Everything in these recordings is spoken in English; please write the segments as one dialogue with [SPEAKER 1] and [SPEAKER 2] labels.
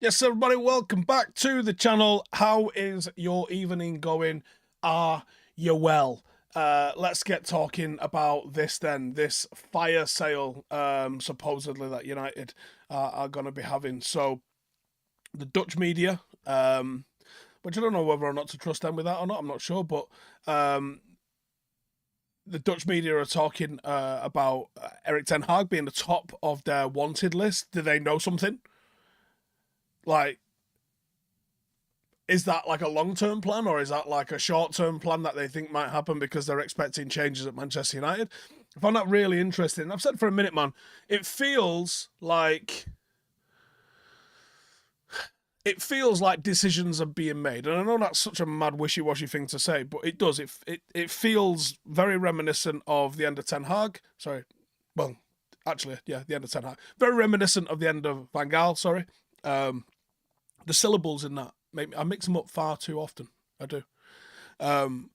[SPEAKER 1] Yes, everybody, welcome back to the channel. How is your evening going? Are you well? Let's get talking about this then. This fire sale, supposedly that United are going to be having. So the Dutch media, which I don't know whether or not to trust them with that or not. I'm not sure, but the Dutch media are talking about Erik ten Hag being the top of their wanted list. Do they know something? Like, is that like a long-term plan, or is that like a short-term plan that they think might happen because they're expecting changes at Manchester United? I found that really interesting. I've said for a minute, man, it feels like decisions are being made, and I know that's such a mad wishy-washy thing to say, but it does. It feels very reminiscent of the end of Ten Hag. Sorry, well, actually, yeah, the end of Ten Hag. Very reminiscent of the end of Van Gaal. Sorry, the syllables in that I mix them up far too often. I do. Um,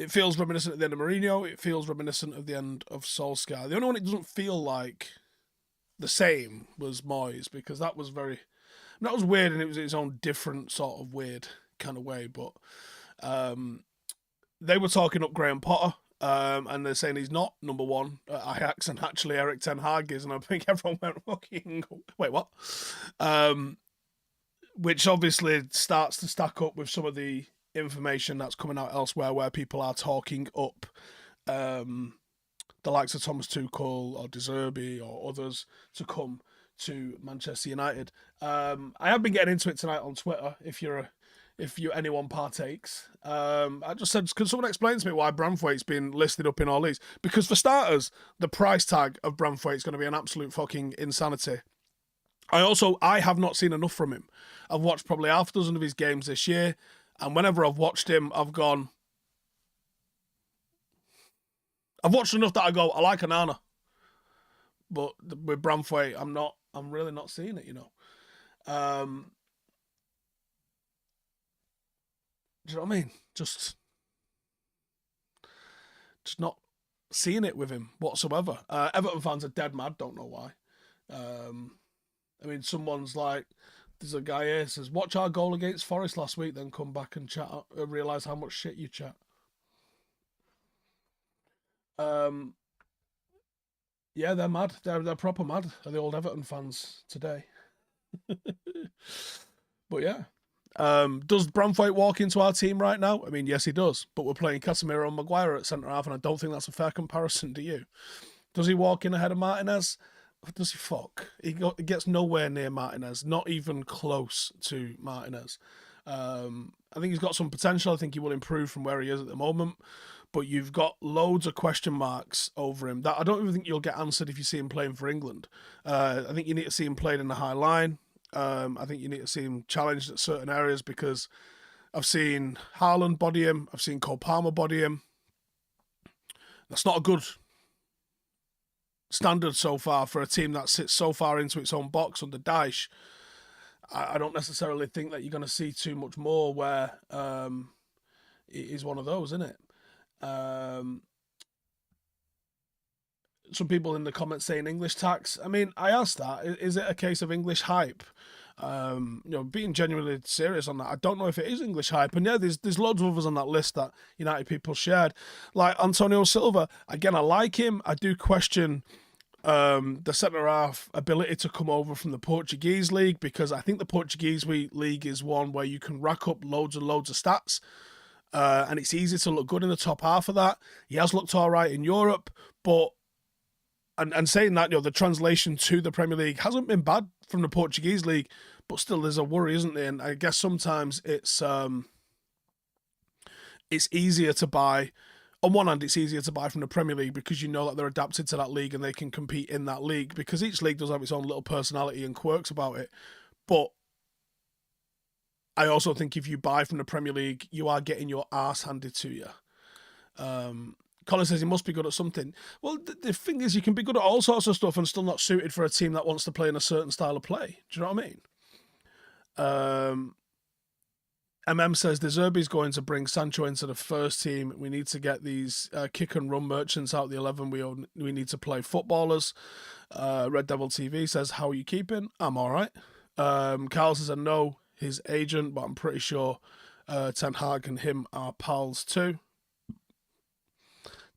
[SPEAKER 1] it feels reminiscent of the end of Mourinho. It feels reminiscent of the end of Solskjaer. The only one it doesn't feel like the same was Moyes, because that was that was weird, and it was its own different sort of weird kind of way. But they were talking up Graham Potter. And they're saying he's not number one at Ajax, and actually Erik ten Hag is, and I think everyone went, fucking, wait, what? Which obviously starts to stack up with some of the information that's coming out elsewhere, where people are talking up the likes of Thomas Tuchel or De Zerbi or others to come to Manchester United. I have been getting into it tonight on Twitter. If anyone partakes, I just said, can someone explain to me why Branthwaite's been listed up in all these? Because for starters, the price tag of Branthwaite is going to be an absolute fucking insanity. I have not seen enough from him. I've watched probably half a dozen of his games this year, and whenever I've watched him, I've watched enough that I go, I like Anana. But with Branthwaite, I'm really not seeing it, Um, do you know what I mean? Just not seeing it with him whatsoever. Everton fans are dead mad, don't know why. I mean, someone's like, there's a guy here says, watch our goal against Forest last week, then come back and chat, realise how much shit you chat. Um, yeah, they're mad. They're proper mad. Are the old Everton fans today? But yeah. Does Branthwaite walk into our team right now? I mean, yes, he does. But we're playing Casemiro and Maguire at centre half, and I don't think that's a fair comparison to you. Does he walk in ahead of Martinez? Does he fuck? He gets nowhere near Martinez, not even close to Martinez. I think he's got some potential. I think he will improve from where he is at the moment. But you've got loads of question marks over him that I don't even think you'll get answered if you see him playing for England. I think you need to see him played in the high line. I think you need to see him challenged at certain areas, because I've seen Haaland body him. I've seen Cole Palmer body him. That's not a good standard so far for a team that sits so far into its own box under Dyche. I don't necessarily think that you're going to see too much more where it is one of those, isn't it? Some people in the comments saying English tax. I mean, I asked that. Is it a case of English hype? Being genuinely serious on that, I don't know if it is English hype. And yeah, there's loads of others on that list that United people shared, like Antonio Silva. Again, I like him. I do question the centre half ability to come over from the Portuguese league, because I think the Portuguese league is one where you can rack up loads and loads of stats. And it's easy to look good in the top half of that. He has looked all right in Europe, but and saying that, the translation to the Premier League hasn't been bad from the Portuguese league, but still there's a worry, isn't there? And I guess sometimes it's easier to buy. On one hand, it's easier to buy from the Premier League because you know that they're adapted to that league and they can compete in that league, because each league does have its own little personality and quirks about it. But I also think if you buy from the Premier League, you are getting your arse handed to you. Colin says he must be good at something. Well, the thing is, you can be good at all sorts of stuff and still not suited for a team that wants to play in a certain style of play. Do you know what I mean? says De Zerbi's going to bring Sancho into the first team. We need to get these kick and run merchants out the 11. We need to play footballers. Red Devil TV says, how are you keeping? I'm all right. Carl says, I know his agent, but I'm pretty sure Ten Hag and him are pals too.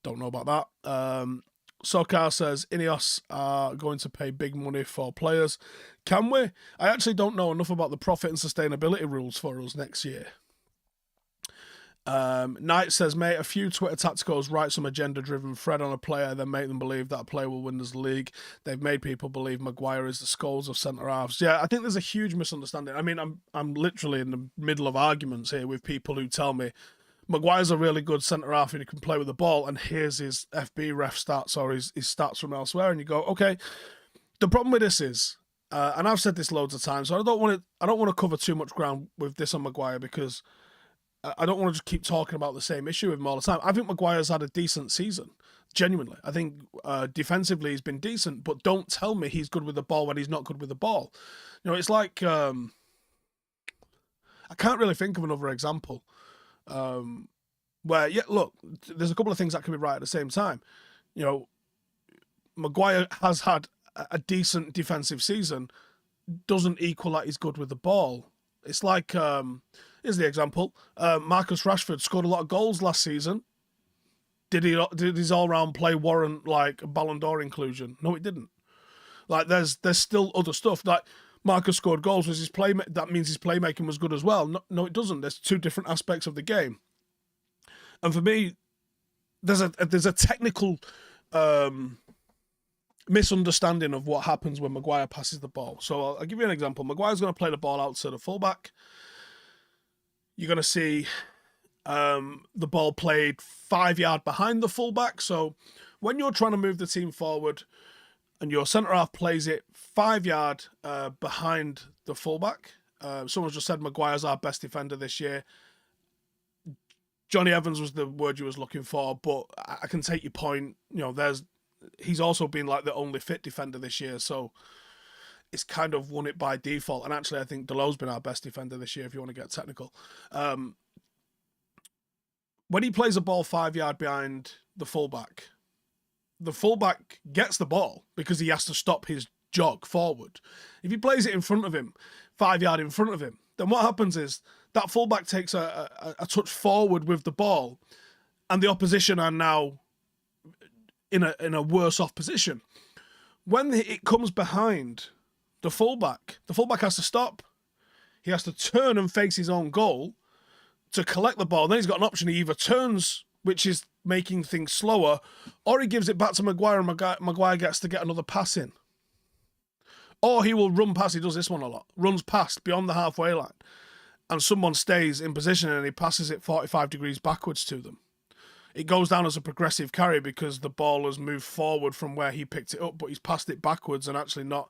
[SPEAKER 1] Don't know about that. Sokar says, INEOS are going to pay big money for players. Can we? I actually don't know enough about the profit and sustainability rules for us next year. Knight says, mate, a few Twitter tacticals write some agenda-driven thread on a player, then make them believe that a player will win us the league. They've made people believe Maguire is the Scholes of centre-halves. Yeah, I think there's a huge misunderstanding. I mean, I'm literally in the middle of arguments here with people who tell me Maguire's a really good centre-half and he can play with the ball, and here's his FB ref stats or his stats from elsewhere, and you go, okay. The problem with this is, and I've said this loads of times, so I don't want to cover too much ground with this on Maguire because I don't want to just keep talking about the same issue with him all the time. I think Maguire's had a decent season, genuinely. I think defensively he's been decent, but don't tell me he's good with the ball when he's not good with the ball. You know, it's like, I can't really think of another example where, yeah, look, there's a couple of things that can be right at the same time. You know, Maguire has had a decent defensive season, doesn't equal that he's good with the ball. It's like, here's the example. Marcus Rashford scored a lot of goals last season. Did his all-round play warrant like a Ballon d'Or inclusion? No, it didn't. Like there's still other stuff. Like Marcus scored goals, was his play? That means his playmaking was good as well. No, it doesn't. There's two different aspects of the game. And for me, there's a technical misunderstanding of what happens when Maguire passes the ball. So I'll give you an example. Maguire's going to play the ball out to the fullback. You're going to see the ball played 5 yards behind the fullback. So when you're trying to move the team forward and your centre-half plays it 5 yards behind the fullback, someone just said Maguire's our best defender this year. Johnny Evans was the word you was looking for, but I can take your point. You know, he's also been like the only fit defender this year, so it's kind of won it by default. And actually, I think Delow's been our best defender this year, if you want to get technical. When he plays a ball 5 yards behind the fullback gets the ball because he has to stop his jog forward. If he plays it in front of him, 5 yards in front of him, then what happens is that fullback takes a touch forward with the ball, and the opposition are now in a worse off position. When it comes behind the fullback has to stop. He has to turn and face his own goal to collect the ball. Then he's got an option. He either turns, which is making things slower, or he gives it back to Maguire, and Maguire gets to get another pass in. Or he will run past, he does this one a lot, runs past beyond the halfway line, and someone stays in position and he passes it 45 degrees backwards to them. It goes down as a progressive carry because the ball has moved forward from where he picked it up, but he's passed it backwards and actually not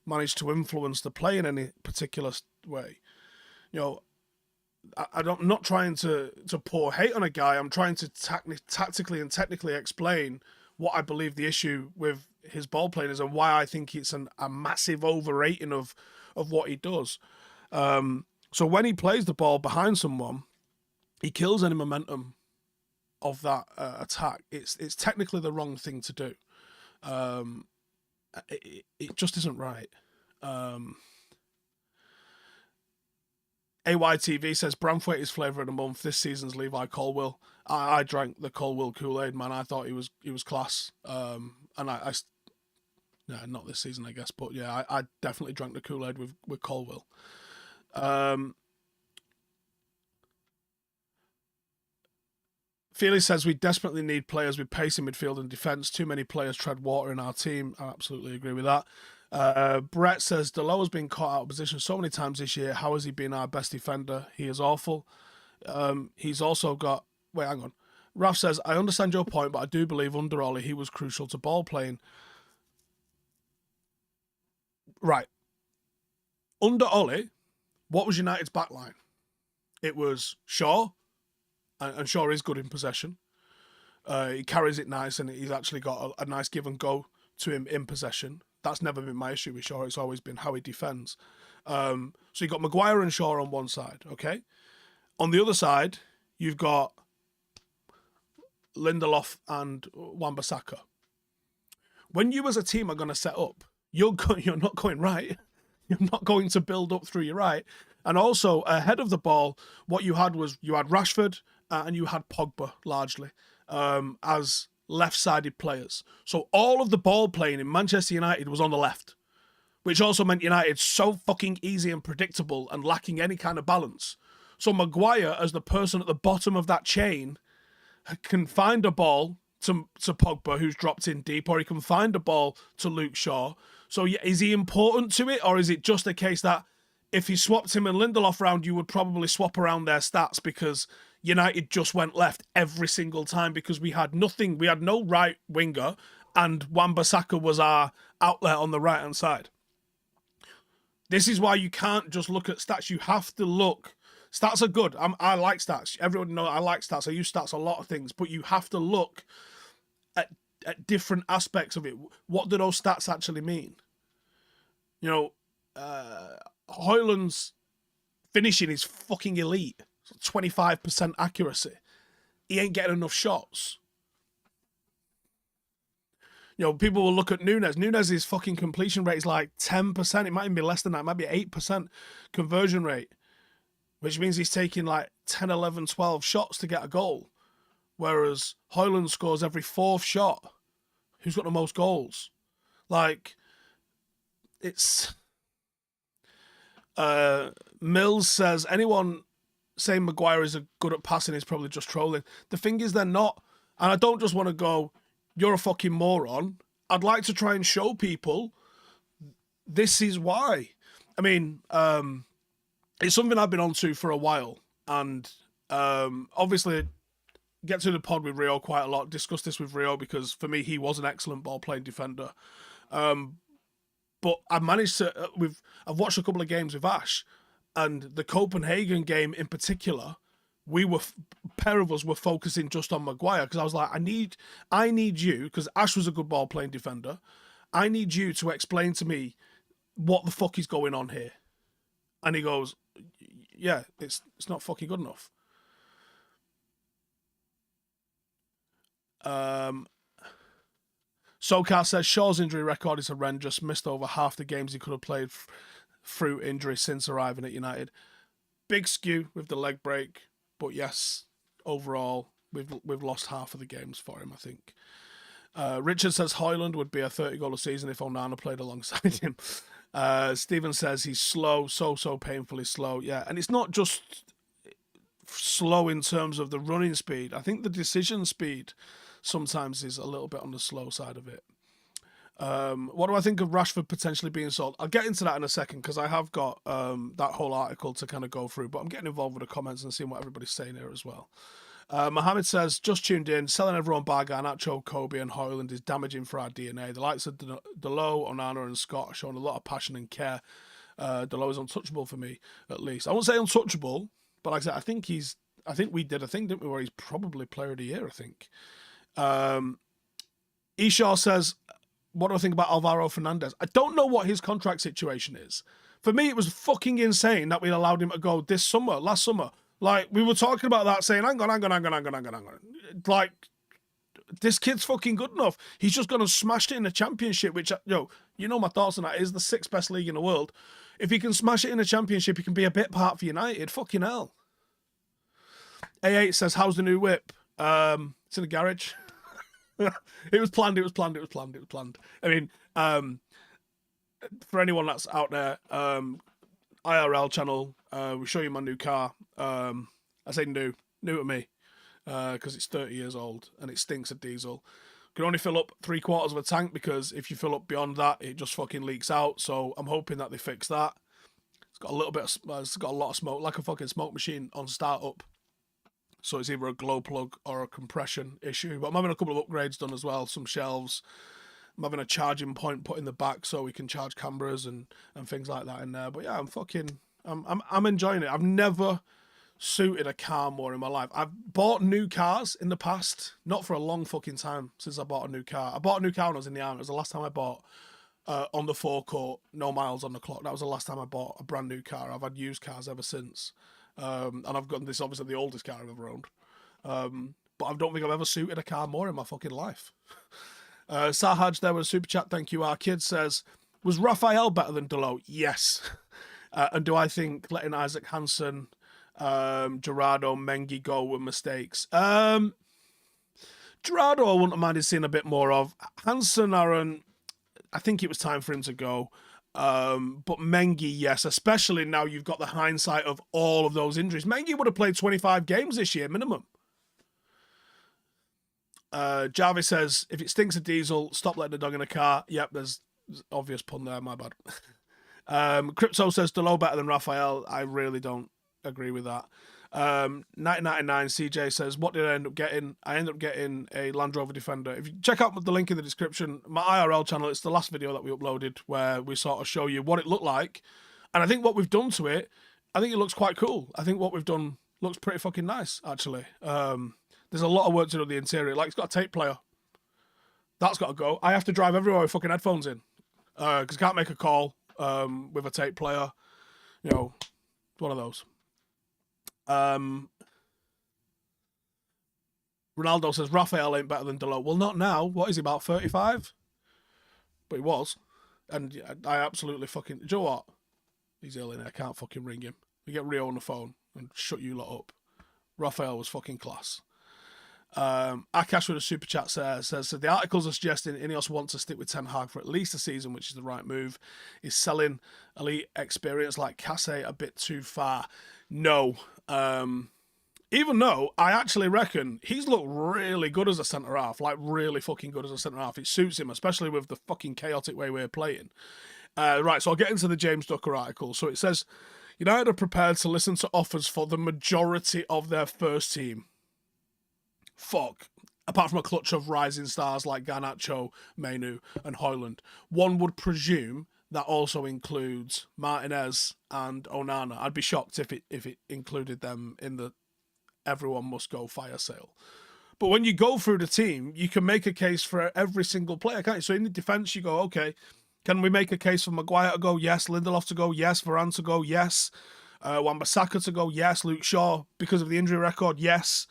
[SPEAKER 1] managed to influence the play in any particular way. You know, I'm not trying to pour hate on a guy. I'm trying to tactically and technically explain what I believe the issue with his ball playing is and why I think it's a massive overrating of what he does. So when he plays the ball behind someone, he kills any momentum of that attack. It's technically the wrong thing to do. It just isn't right. AYTV says Branthwaite is flavour of the month. This season's Levi Colwill. I drank the Colwill Kool-Aid, man. I thought he was class. And I not this season, I guess, but yeah, I definitely drank the Kool-Aid with Colwill. Felix says we desperately need players with pace in midfield and defence. Too many players tread water in our team. I absolutely agree with that. Brett says Delow has been caught out of position so many times this year. How has he been our best defender? He is awful. He's also got... Wait, hang on. Raf says, I understand your point, but I do believe under Ollie he was crucial to ball playing. Right. Under Ollie, what was United's backline? It was Shaw, and Shaw is good in possession. He carries it nice, and he's actually got a nice give and go to him in possession. That's never been my issue with Shaw. It's always been how he defends. So you got Maguire and Shaw on one side, okay? On the other side, you've got Lindelof and Wan-Bissaka. When you as a team are going to set up, you're not going right. You're not going to build up through your right. And also, ahead of the ball, what you had was you had Rashford and you had Pogba, largely, as left-sided players. So all of the ball playing in Manchester United was on the left, which also meant United so fucking easy and predictable and lacking any kind of balance. So Maguire, as the person at the bottom of that chain, can find a ball to Pogba, who's dropped in deep, or he can find a ball to Luke Shaw. So is he important to it, or is it just a case that if you swapped him and Lindelof around, you would probably swap around their stats because United just went left every single time because we had nothing. We had no right winger, and Wan-Bissaka was our outlet on the right-hand side. This is why you can't just look at stats. You have to look. Stats are good. I like stats. Everyone knows I like stats. I use stats a lot of things, but you have to look at different aspects of it. What do those stats actually mean? You know, Højlund's finishing is fucking elite. 25% accuracy. He ain't getting enough shots. You know, people will look at Núñez. Núñez's fucking completion rate is like 10%. It might even be less than that. It might be 8% conversion rate, which means he's taking like 10, 11, 12 shots to get a goal. Whereas Højlund scores every fourth shot. Who's got the most goals? Like, it's... Mills says, anyone saying Maguire is good at passing is probably just trolling. The thing is, they're not. And I don't just want to go, you're a fucking moron. I'd like to try and show people this is why. I mean, it's something I've been onto for a while. And obviously, get to the pod with Rio quite a lot. Discuss this with Rio because for me, he was an excellent ball-playing defender. But I managed to, I've watched a couple of games with Ash, and the Copenhagen game in particular, pair of us were focusing just on Maguire because I was like, I need you, because Ash was a good ball-playing defender. I need you to explain to me what the fuck is going on here. And he goes, yeah, it's not fucking good enough. SoCar says Shaw's injury record is horrendous. Missed over half the games he could have played through injury since arriving at United. Big skew with the leg break, but yes, overall we've lost half of the games for him, I think. Richard says Højlund would be a 30-goal a season if Onana played alongside him. Stephen says he's slow, so painfully slow. Yeah, and it's not just slow in terms of the running speed. I think the decision speed sometimes is a little bit on the slow side of it. What do I think of Rashford potentially being sold? I'll get into that in a second because I have got that whole article to kind of go through, but I'm getting involved with the comments and seeing what everybody's saying here as well. Mohammed says, just tuned in, selling everyone bar Garnacho, Kobe and Højlund is damaging for our DNA. The likes of Delo, Onana and Scott are showing a lot of passion and care. Delo is untouchable for me, at least. I won't say untouchable, but like I said, I think we did a thing, didn't we, where he's probably player of the year, I think. Eshaw says, what do I think about Alvaro Fernandez? I don't know what his contract situation is. For me, it was fucking insane that we allowed him to go last summer. Like, we were talking about that, saying, hang on. Like, this kid's fucking good enough. He's just gone and smashed it in the championship, which, you know my thoughts on that, is the 6th best league in the world. If he can smash it in the championship, he can be a bit part for United. Fucking hell. A8 says, how's the new whip? It's in the garage. It was planned. I mean, for anyone that's out there, IRL channel, we show you my new car. I say new to me, because it's 30 years old and it stinks of diesel. Can only fill up 3/4 of a tank because if you fill up beyond that, it just fucking leaks out. So I'm hoping that they fix that. It's got a lot of smoke, like a fucking smoke machine on startup. So it's either a glow plug or a compression issue. But I'm having a couple of upgrades done as well, some shelves. I'm having a charging point put in the back so we can charge cameras and things like that in there. But yeah, I'm enjoying it. I've never suited a car more in my life. I've bought new cars in the past, not for a long fucking time since I bought a new car. I bought a new car when I was in the army. It was the last time I bought on the forecourt, no miles on the clock. That was the last time I bought a brand new car. I've had used cars ever since. And I've got this, obviously, the oldest car I've ever owned. But I don't think I've ever suited a car more in my fucking life. Sahaj there with a super chat. Thank you. Our kid says, was Raphael better than Delo? Yes. And do I think letting Isaac Hansen, Gerardo, Mengi go were mistakes? Gerardo, I wouldn't have minded seeing a bit more of. Hansen, Aaron, I think it was time for him to go. But Mengi, yes, especially now you've got the hindsight of all of those injuries. Mengi would have played 25 games this year, minimum. Jarvis says, if it stinks of diesel, stop letting the dog in a car. Yep, there's obvious pun there, my bad. Crypto says, Delo better than Raphael. I really don't agree with that. 1999 CJ says, what did I end up getting? I ended up getting a Land Rover Defender. If you check out the link in the description, my IRL channel, it's the last video that we uploaded where we sort of show you what it looked like. And I think what we've done to it, I think it looks quite cool. I think what we've done looks pretty fucking nice, actually. There's a lot of work to do on the interior. Like, it's got a tape player. That's got to go. I have to drive everywhere with fucking headphones in. Because I can't make a call with a tape player. You know, one of those. Ronaldo says, Raphael ain't better than Delo. Well, not now. What is he, about 35? But he was. And I absolutely fucking... Do you know what? He's ill in it. I can't fucking ring him. We get Rio on the phone and shut you lot up. Raphael was fucking class. Akash with a super chat says the articles are suggesting INEOS want to stick with Ten Hag for at least a season, which is the right move. Is selling elite experience like Casse a bit too far? No. Even though I actually reckon he's looked really good as a centre-half, like really fucking good as a centre-half. It suits him, especially with the fucking chaotic way we're playing. Right, so I'll get into the James Ducker article. So it says, United are prepared to listen to offers for the majority of their first team. Fuck. Apart from a clutch of rising stars like Garnacho, Mainoo and Højlund. One would presume that also includes Martinez and Onana. I'd be shocked if it included them in the everyone must go fire sale. But when you go through the team, you can make a case for every single player, can't you? So in the defence, you go, okay, can we make a case for Maguire to go? Yes. Lindelof to go? Yes. Varane to go? Yes. Wan-Bissaka to go? Yes. Luke Shaw, because of the injury record? Yes.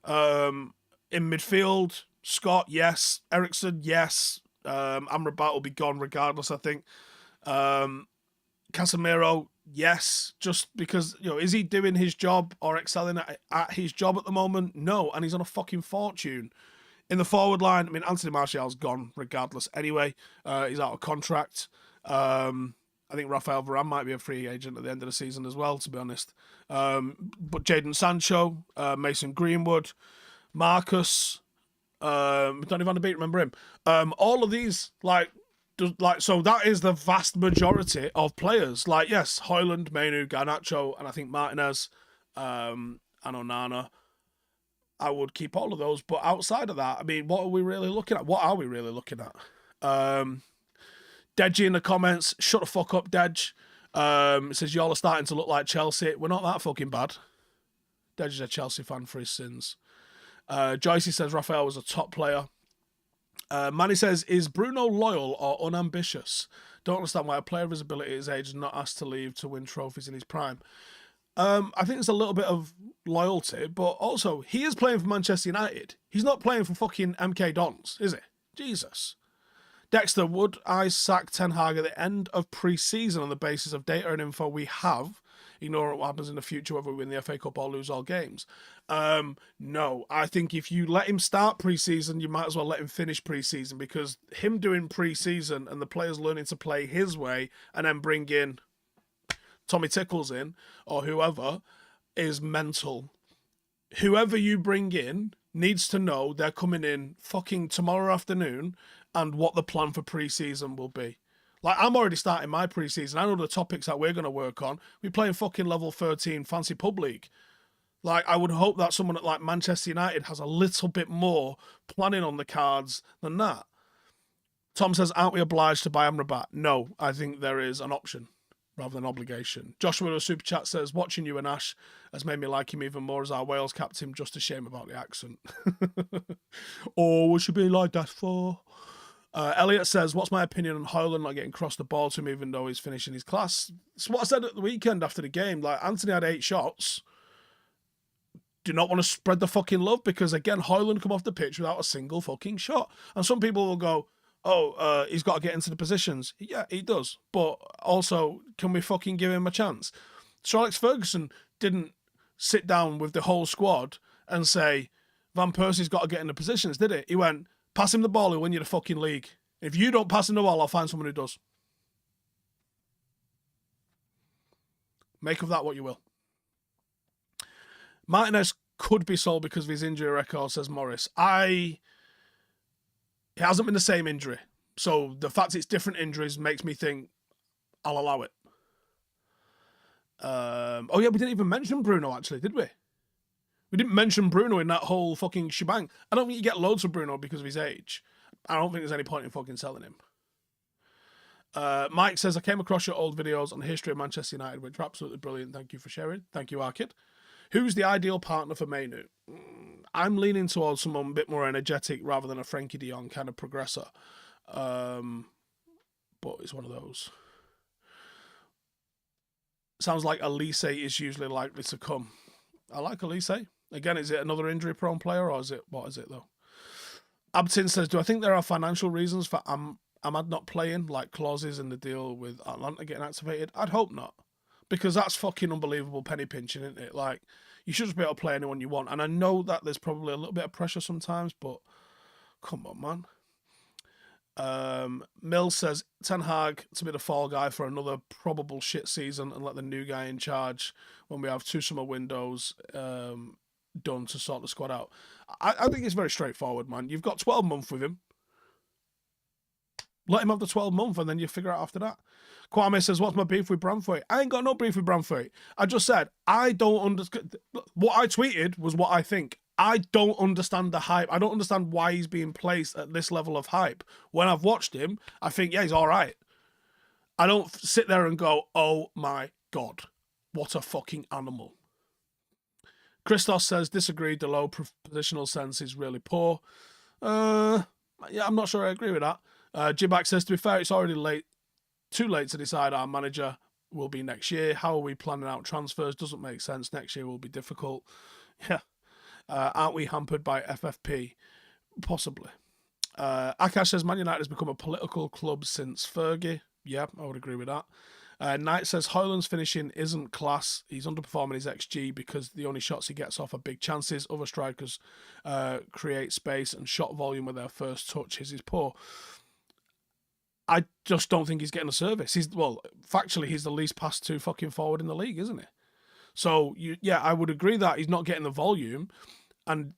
[SPEAKER 1] In midfield, Scott? Yes. Ericsson? Yes. Amrabat will be gone regardless, I think. Casemiro? Yes. Just because, is he doing his job or excelling at his job at the moment? No. And he's on a fucking fortune. In the forward line, I mean, Anthony Martial's gone regardless anyway. He's out of contract. I think Raphaël Varane might be a free agent at the end of the season as well, to be honest. But Jadon Sancho, Mason Greenwood, Marcus, Donny van de Beek, remember him? All of these, so that is the vast majority of players. Yes, Højlund, Mainoo, Garnacho, and I think Martinez, and Onana. I would keep all of those, but outside of that, I mean, what are we really looking at? What are we really looking at? Deji in the comments, shut the fuck up, Dej. It says, y'all are starting to look like Chelsea. We're not that fucking bad. Dej is a Chelsea fan for his sins. Joycey says, Raphael was a top player. Manny says, is Bruno loyal or unambitious? Don't understand why a player of his ability at his age is not asked to leave to win trophies in his prime. I think there's a little bit of loyalty, but also, he is playing for Manchester United. He's not playing for fucking MK Dons, is he? Jesus. Dexter, would I sack Ten Hag at the end of pre-season on the basis of data and info we have? Ignore what happens in the future, whether we win the FA Cup or lose all games. No, I think if you let him start pre-season, you might as well let him finish pre-season, because him doing pre-season and the players learning to play his way and then bring in Tommy Tickles in, or whoever, is mental. Whoever you bring in needs to know they're coming in fucking tomorrow afternoon and what the plan for pre-season will be. I'm already starting my pre-season. I know the topics that we're going to work on. We're playing fucking level 13 fancy pub league. I would hope that someone at Manchester United has a little bit more planning on the cards than that. Tom says, aren't we obliged to buy Amrabat? No, I think there is an option rather than obligation. Joshua with a super chat says, watching you and Ash has made me like him even more as our Wales captain. Just a shame about the accent. Oh, we should be like that for. Elliot says, what's my opinion on Højlund not getting crossed the ball to him even though he's finishing his class? It's what I said at the weekend after the game. Like, Anthony had 8 shots. Do not want to spread the fucking love because, again, Højlund come off the pitch without a single fucking shot. And some people will go, he's got to get into the positions. Yeah, he does. But also, can we fucking give him a chance? Sir Alex Ferguson didn't sit down with the whole squad and say, Van Persie's got to get in the positions, did he? He went, pass him the ball, he'll win you the fucking league. If you don't pass him the ball, I'll find someone who does. Make of that what you will. Martinez could be sold because of his injury record, says Morris. It hasn't been the same injury. So the fact it's different injuries makes me think I'll allow it. We didn't even mention Bruno, actually, did we? We didn't mention Bruno in that whole fucking shebang. I don't think you get loads for Bruno because of his age. I don't think there's any point in fucking selling him. Mike says, I came across your old videos on the history of Manchester United, which are absolutely brilliant. Thank you for sharing. Thank you, Arkid. Who's the ideal partner for Mainoo? I'm leaning towards someone a bit more energetic rather than a Frankie de Jong kind of progressor. But it's one of those. Sounds like Elise is usually likely to come. I like Elise. Again, is it another injury-prone player, or is it, what is it, though? Abtin says, do I think there are financial reasons for Ahmad not playing, like clauses in the deal with Atlanta getting activated? I'd hope not. Because that's fucking unbelievable penny pinching, isn't it? Like, you should just be able to play anyone you want. And I know that there's probably a little bit of pressure sometimes, but come on, man. Mills says, Ten Hag to be the fall guy for another probable shit season and let the new guy in charge when we have 2 summer windows done to sort the squad out. I think it's very straightforward, man. You've got 12 months with him. Let him have the 12 month and then you figure out after that. Kwame says, what's my beef with Branthwaite? I ain't got no beef with Branthwaite. I just said, I don't understand. What I tweeted was what I think. I don't understand the hype. I don't understand why he's being placed at this level of hype. When I've watched him, I think, yeah, he's all right. I don't sit there and go, oh my God, what a fucking animal. Christos says, disagreed, the low positional sense is really poor. Yeah, I'm not sure I agree with that. Jibak says, to be fair, it's already too late to decide our manager will be next year. How are we planning out transfers? Doesn't make sense. Next year will be difficult. Yeah. Aren't we hampered by FFP? Possibly. Akash says, Man United has become a political club since Fergie. Yeah, I would agree with that. Knight says, Højlund's finishing isn't class. He's underperforming his XG because the only shots he gets off are big chances. Other strikers create space and shot volume with their first touch. His is poor. I just don't think he's getting a service. Factually, he's the least passed to fucking forward in the league, isn't he? So, I would agree that he's not getting the volume. And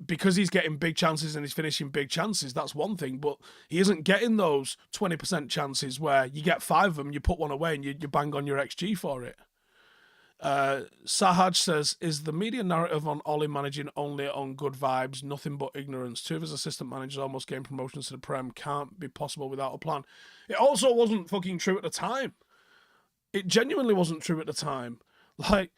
[SPEAKER 1] because he's getting big chances and he's finishing big chances, that's one thing. But he isn't getting those 20% chances where you get 5 of them, you put one away and you bang on your XG for it. Sahaj says, is the media narrative on Ollie managing only on good vibes, nothing but ignorance? 2 of his assistant managers almost gained promotions to the Prem. Can't be possible without a plan. It also wasn't fucking true at the time. It genuinely wasn't true at the time. Like,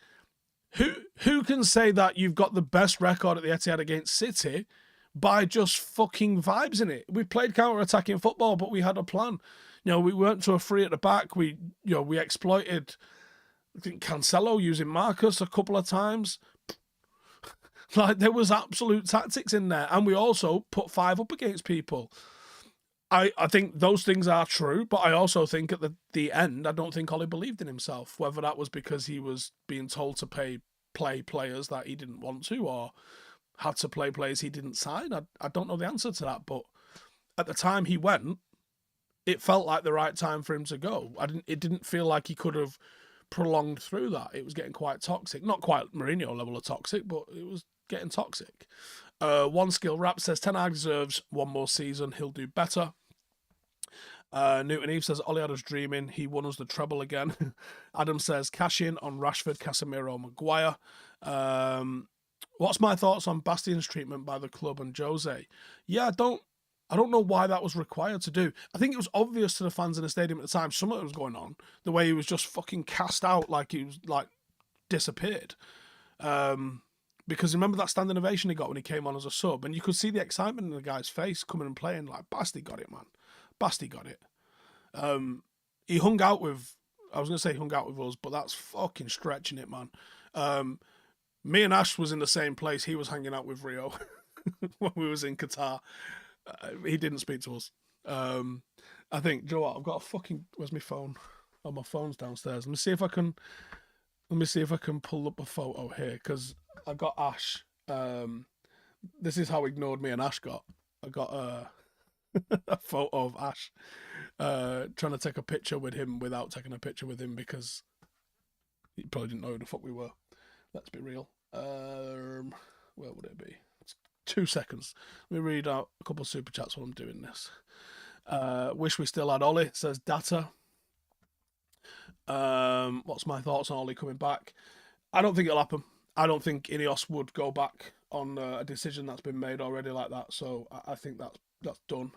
[SPEAKER 1] who can say that you've got the best record at the Etihad against City by just fucking vibes in it? We played counter-attacking football, but we had a plan. We went to a free at the back. We exploited, I think, Cancelo using Marcus a couple of times. Like, there was absolute tactics in there. And we also put 5 up against people. I think those things are true, but I also think at the end, I don't think Ollie believed in himself, whether that was because he was being told to play players that he didn't want to or had to play players he didn't sign. I don't know the answer to that, but at the time he went, it felt like the right time for him to go. It didn't feel like he could have prolonged through that. It was getting quite toxic. Not quite Mourinho level of toxic, but it was getting toxic. One Skill Rap says, Ten Hag deserves one more season. He'll do better. Newton Eve says, Ollie had us dreaming. He won us the treble again. Adam says, cash in on Rashford, Casemiro, Maguire. What's my thoughts on Bastian's treatment by the club and Jose? Yeah, I don't know why that was required to do. I think it was obvious to the fans in the stadium at the time something was going on. The way he was just fucking cast out like he was disappeared. Because remember that standing ovation he got when he came on as a sub, and you could see the excitement in the guy's face coming and playing. Like, Basti got it, man. Basti got it. He hung out with, I was going to say hung out with us, but that's fucking stretching it, man. Me and Ash was in the same place. He was hanging out with Rio when we was in Qatar. He didn't speak to us. I think, Joe, I've got a fucking, where's my phone? Oh, my phone's downstairs. Let me see if I can pull up a photo here, because I got Ash. This is how ignored me and Ash got. I got a photo of Ash trying to take a picture with him without taking a picture with him, because he probably didn't know who the fuck we were. Let's be real. Where would it be? It's 2 seconds. Let me read out a couple of super chats while I'm doing this. Wish we still had Ollie, says Data. What's my thoughts on Ollie coming back? I don't think it'll happen. I don't think INEOS would go back on a decision that's been made already like that. So I think that's done.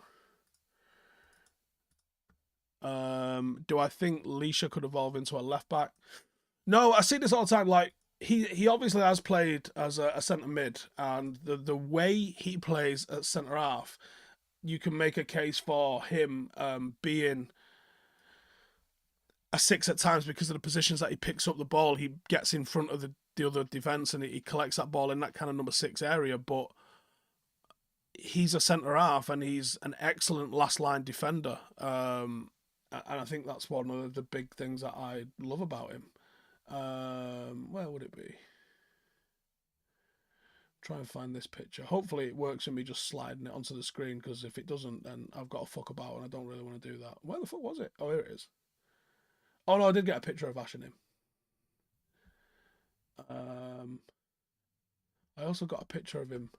[SPEAKER 1] Do I think Leisha could evolve into a left back? No, I see this all the time. Like, he obviously has played as a centre mid, and the way he plays at centre half, you can make a case for him being a 6 at times, because of the positions that he picks up the ball. He gets in front of the other defence, and he collects that ball in that kind of number 6 area. But he's a centre half, and he's an excellent last line defender. And I think that's one of the big things that I love about him. Where would it be? Try and find this picture. Hopefully it works with me just sliding it onto the screen, because if it doesn't, then I've got to fuck about, and I don't really want to do that. Where the fuck was it? Oh, here it is. Oh no, I did get a picture of Ash and him. I also got a picture of him.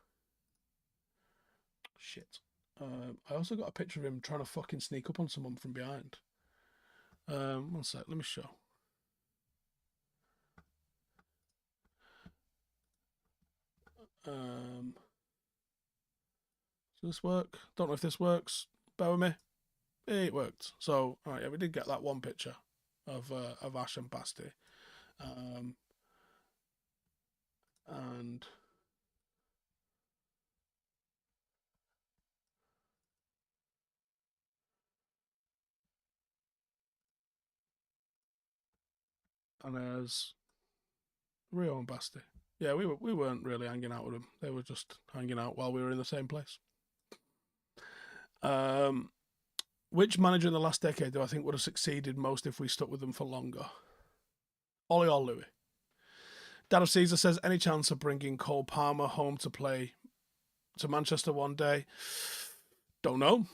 [SPEAKER 1] Shit. I also got a picture of him trying to fucking sneak up on someone from behind. 1 sec, let me show. Does this work? Don't know if this works. Bear with me. It worked. So, alright, yeah, we did get that one picture of Ash and Basti. And there's Rio and Basti. Yeah, we weren't really hanging out with them. They were just hanging out while we were in the same place. Which manager in the last decade do I think would have succeeded most if we stuck with them for longer? Ollie or Louis? Dad of Caesar says, any chance of bringing Cole Palmer home to play to Manchester one day? Don't know.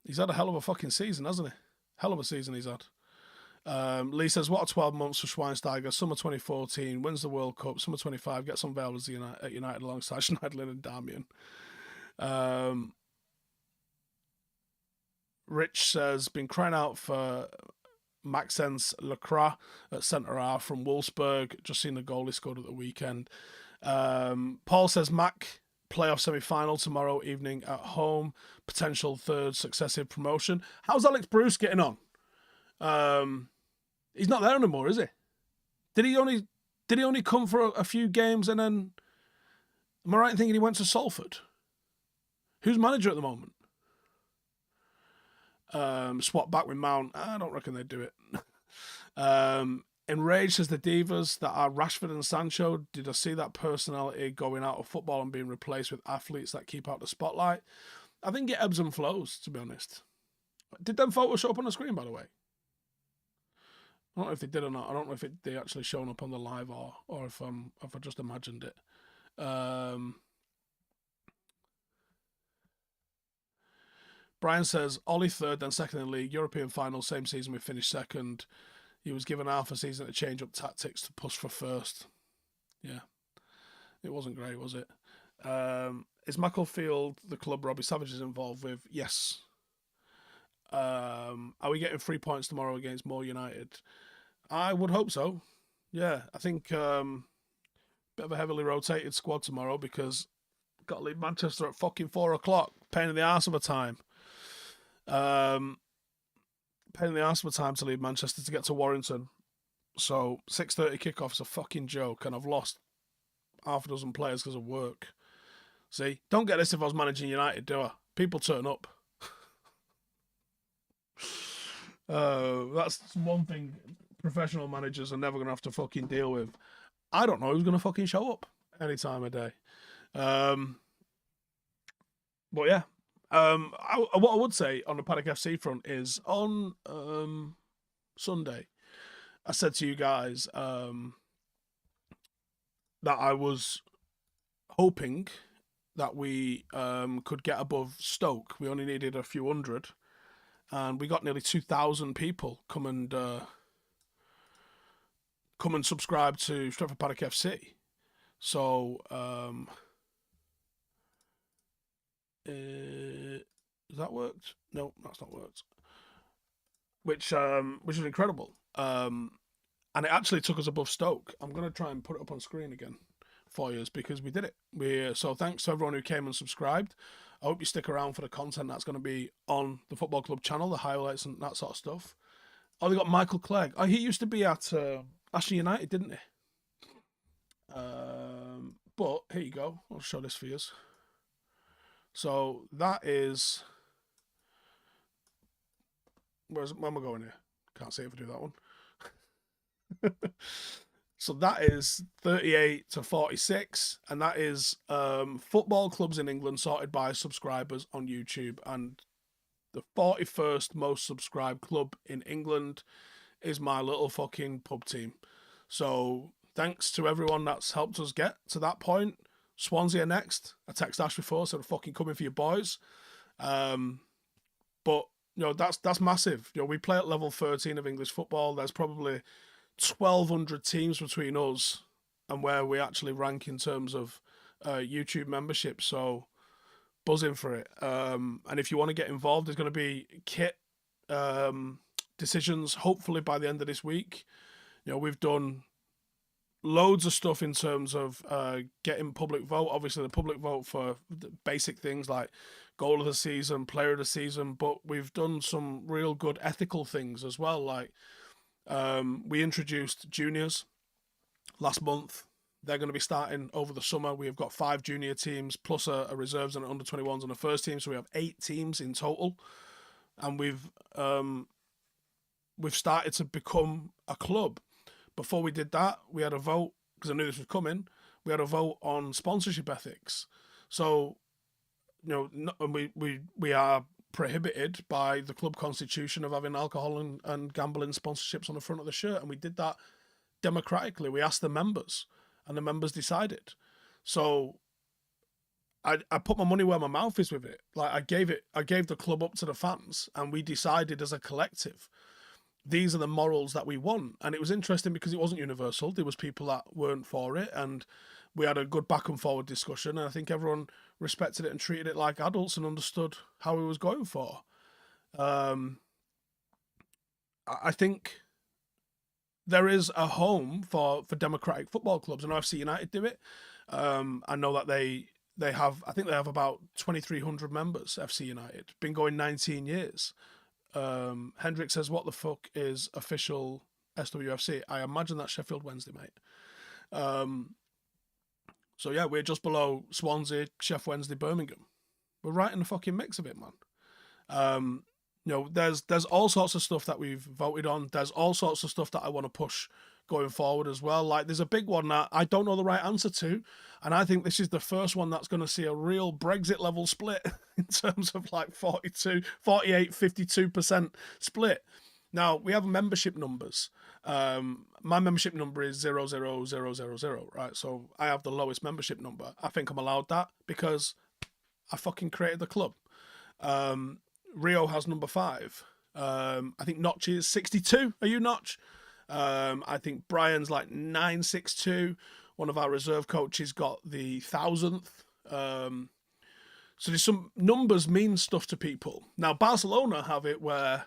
[SPEAKER 1] He's had a hell of a fucking season, hasn't he? Hell of a season he's had. Lee says, what a 12 months for Schweinsteiger. Summer 2014, wins the World Cup. Summer 25, gets on Vale at United alongside Schneiderlin and Damian. Rich says, been crying out for Maxence Lacroix at centre half from Wolfsburg. Just seen the goal he scored at the weekend. Paul says, Mac, playoff semi-final tomorrow evening at home. Potential third successive promotion. How's Alex Bruce getting on? He's not there anymore, is he? Did he only come for a few games and then? Am I right in thinking he went to Salford? Who's manager at the moment? Swap back with Mount. I don't reckon they'd do it. Enraged says the divas that are Rashford and Sancho. Did I see that personality going out of football and being replaced with athletes that keep out the spotlight? I think it ebbs and flows, to be honest. Did them photos show up on the screen, by the way? I don't know if they did or not. I don't know if they actually shown up on the live or if I just imagined it. Brian says, Ollie third, then second in the league. European final, same season we finished second. He was given half a season to change up tactics to push for first. Yeah. It wasn't great, was it? Is Macclesfield the club Robbie Savage is involved with? Yes. Are we getting 3 points tomorrow against Moore United? I would hope so. Yeah, I think bit of a heavily rotated squad tomorrow, because got to leave Manchester at fucking 4 o'clock. Pain in the arse of a time. Pain in the arse of a time to leave Manchester to get to Warrington. So 6:30 kickoff is a fucking joke, and I've lost half a dozen players because of work. See, don't get this if I was managing United, do I? People turn up. That's one thing professional managers are never going to have to fucking deal with. I don't know who's going to fucking show up any time of day. But yeah, what I would say on the Paddock FC front is on Sunday, I said to you guys that I was hoping that we could get above Stoke. We only needed a few hundred, and we got nearly 2,000 people come and subscribe to Stretford Paddock FC. So has that worked? No, that's not worked. Which is incredible. And it actually took us above Stoke. I'm gonna try and put it up on screen again for you because we did it. So thanks to everyone who came and subscribed. I hope you stick around for the content that's going to be on the Football Club channel, the highlights and that sort of stuff. Oh, they got Michael Clegg. Oh, he used to be at Ashley United, didn't he? But here you go. I'll show this for you. So that is. Where am I going here? Can't see if I do that one. So that is 38 to 46, and that is football clubs in England sorted by subscribers on YouTube. And the 41st most subscribed club in England is my little fucking pub team. So thanks to everyone that's helped us get to that point. Swansea are next. I texted Ash before, so they're fucking coming for your boys. But that's massive. We play at level 13 of English football. There's probably 1,200 teams between us and where we actually rank in terms of YouTube membership. So buzzing for it. And if you want to get involved, there's going to be kit decisions hopefully by the end of this week. We've done loads of stuff in terms of getting public vote. Obviously, the public vote for the basic things like goal of the season, player of the season, but we've done some real good ethical things as well. Like we introduced juniors last month. They're going to be starting over the summer. We have got 5 junior teams plus a reserves and an under 21s and a first team, so we have 8 teams in total. And we've started to become a club. Before we did that, we had a vote because I knew this was coming. We had a vote on sponsorship ethics. So, we are prohibited by the club constitution of having alcohol and gambling sponsorships on the front of the shirt, and we did that democratically. We asked the members, and the members decided. So I put my money where my mouth is with it. Like I gave the club up to the fans, and we decided as a collective, these are the morals that we want. And it was interesting because it wasn't universal. There was people that weren't for it, and we had a good back and forward discussion, and I think everyone respected it and treated it like adults and understood how we was going for. I think there is a home for democratic football clubs, and FC United do it. I know that they have, I think they have about 2,300 members. FC United been going 19 years. Hendrik says, "What the fuck is official SWFC?" I imagine that's Sheffield Wednesday, mate. So yeah, we're just below Swansea, Sheff Wednesday, Birmingham. We're right in the fucking mix of it, man. There's all sorts of stuff that we've voted on. There's all sorts of stuff that I want to push going forward as well. Like there's a big one that I don't know the right answer to, and I think this is the first one that's going to see a real Brexit level split in terms of like 48, 52% split. Now we have membership numbers. My membership number is 00000, right? So I have the lowest membership number. I think I'm allowed that because I fucking created the club. Rio has number 5. I think Notch is 62. Are you Notch? I think Brian's like 962. One of our reserve coaches got the 1,000th. So there's some numbers mean stuff to people. Now Barcelona have it where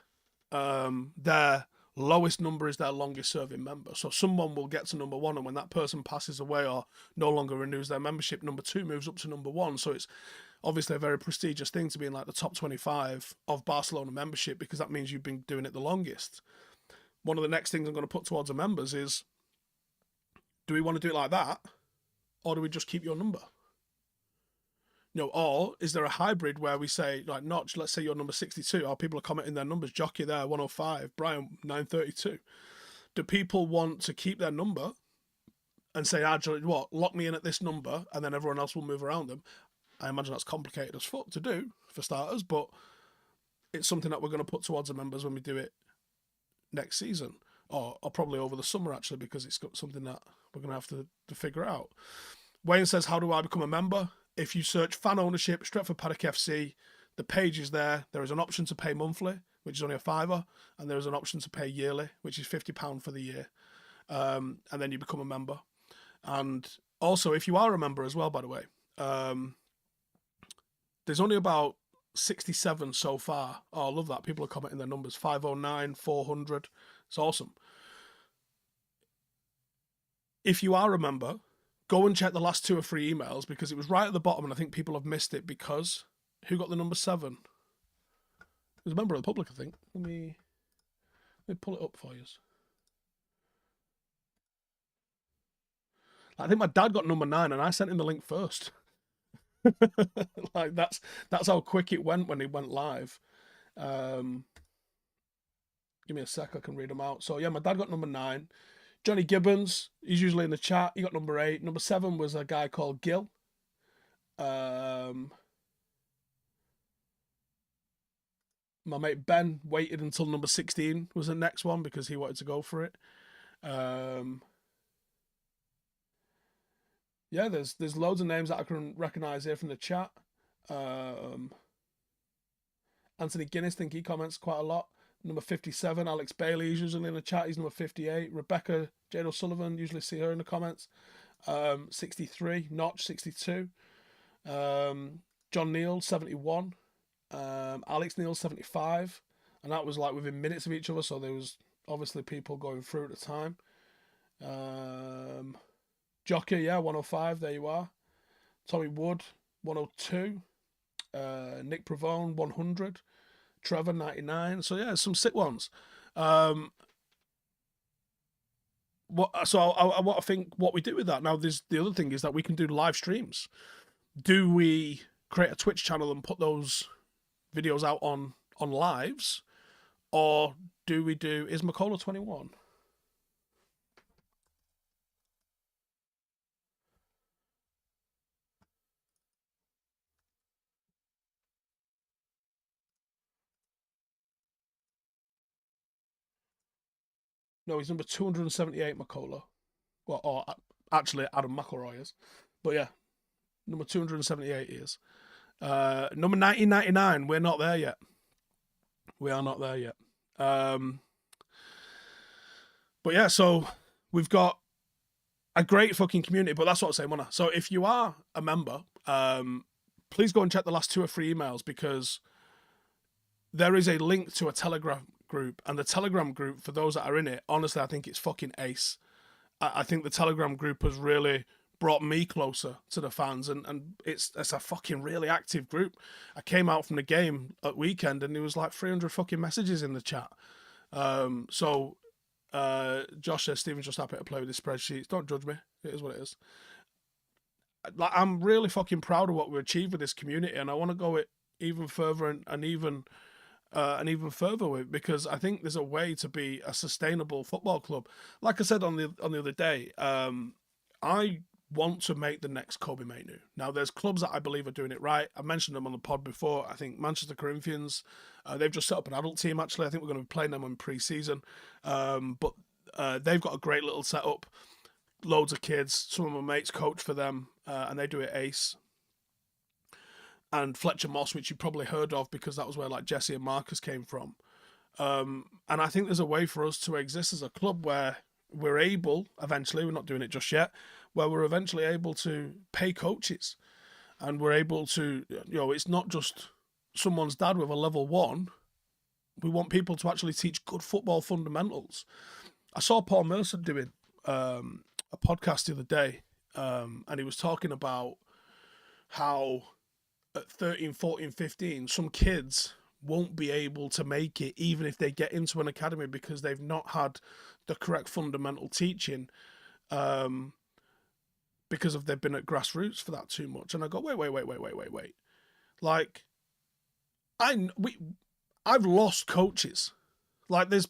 [SPEAKER 1] their lowest number is their longest serving member. So someone will get to number 1, and when that person passes away or no longer renews their membership, number 2 moves up to number 1. So it's obviously a very prestigious thing to be in like the top 25 of Barcelona membership, because that means you've been doing it the longest. One of the next things I'm going to put towards the members is, do we want to do it like that, or do we just keep your number? Or is there a hybrid where we say, like, Notch, let's say you're number 62, or people are commenting their numbers, Jockey there, 105, Brian, 932. Do people want to keep their number and say, actually, lock me in at this number, and then everyone else will move around them? I imagine that's complicated as fuck to do, for starters, but it's something that we're going to put towards the members when we do it next season, or probably over the summer, actually, because it's got something that we're going to have to figure out. Wayne says, how do I become a member? If you search fan ownership, Stretford Paddock FC, the page is there. There is an option to pay monthly, which is only £5, and there is an option to pay yearly, which is £50 for the year. And then you become a member. And also, if you are a member as well, by the way, there's only about 67 so far. Oh, I love that. People are commenting their numbers. 509, 400. It's awesome. If you are a member, go and check the last 2 or 3 emails, because it was right at the bottom and I think people have missed it, because who got the number 7? It was a member of the public, I think. Let me pull it up for you. I think my dad got number 9 and I sent him the link first. Like that's how quick it went when it went live. Give me a sec, I can read them out. So yeah, my dad got number 9. Johnny Gibbons, he's usually in the chat. He got number 8. Number 7 was a guy called Gil. My mate Ben waited until number 16 was the next one because he wanted to go for it. Yeah, there's loads of names that I can recognise here from the chat. Anthony Guinness, think he comments quite a lot. Number 57, Alex Bailey, he's usually in the chat. He's number 58. Rebecca Jade O'Sullivan, usually see her in the comments. 63. Notch, 62. John Neal, 71. Alex Neal, 75. And that was like within minutes of each other, so there was obviously people going through at the time. Jockey, yeah, 105, there you are. Tommy Wood, 102. Nick Provone, 100. Trevor, 99. So yeah, some sick ones. I think what we do with that now. There's the other thing is that we can do live streams. Do we create a Twitch channel and put those videos out on lives, or do we do? Is Macola 21? No, he's number 278, Macola. Well, or actually Adam McElroy is. But yeah, number 278 is. Number 1999, we're not there yet. We are not there yet. But yeah, so we've got a great fucking community, but that's what I'm saying, Mona. So if you are a member, please go and check the last 2 or 3 emails, because there is a link to a Telegram group, and the Telegram group, for those that are in it, honestly, I think it's fucking ace. I think the Telegram group has really brought me closer to the fans, and it's a fucking really active group. I came out from the game at weekend and there was like 300 fucking messages in the chat. Josh says Stephen's just happy to play with his spreadsheets. Don't judge me. It is what it is. Like, I'm really fucking proud of what we achieved with this community, and I want to go it even further and even further with, because I think there's a way to be a sustainable football club. Like I said on the other day, I want to make the next Kobe Mainoo. Now, there's clubs that I believe are doing it right. I mentioned them on the pod before. I think Manchester Corinthians, they've just set up an adult team, actually. I think we're going to be playing them in pre-season. But they've got a great little setup. Loads of kids. Some of my mates coach for them, and they do it ace. And Fletcher Moss, which you probably heard of because that was where like Jesse and Marcus came from. And I think there's a way for us to exist as a club where we're able, eventually, we're not doing it just yet, where we're eventually able to pay coaches, and we're able to, it's not just someone's dad with a level 1. We want people to actually teach good football fundamentals. I saw Paul Mercer doing a podcast the other day, and he was talking about how at 13, 14, 15, some kids won't be able to make it even if they get into an academy because they've not had the correct fundamental teaching. because of they've been at Grassroots for that too much. And I go, wait. Like, I've lost coaches. Like, there's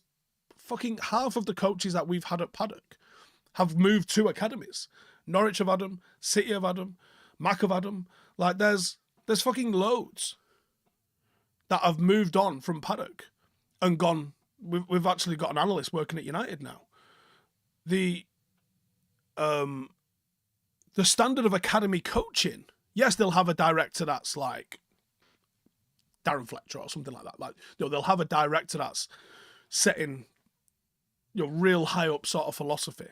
[SPEAKER 1] fucking half of the coaches that we've had at Paddock have moved to academies. Norwich have had them, City have had them, Mac have had them. Like, there's fucking loads that have moved on from Paddock and gone. We've actually got an analyst working at United now. The standard of academy coaching, yes, they'll have a director that's like Darren Fletcher or something like that. Like, they'll have a director that's setting real high up sort of philosophy.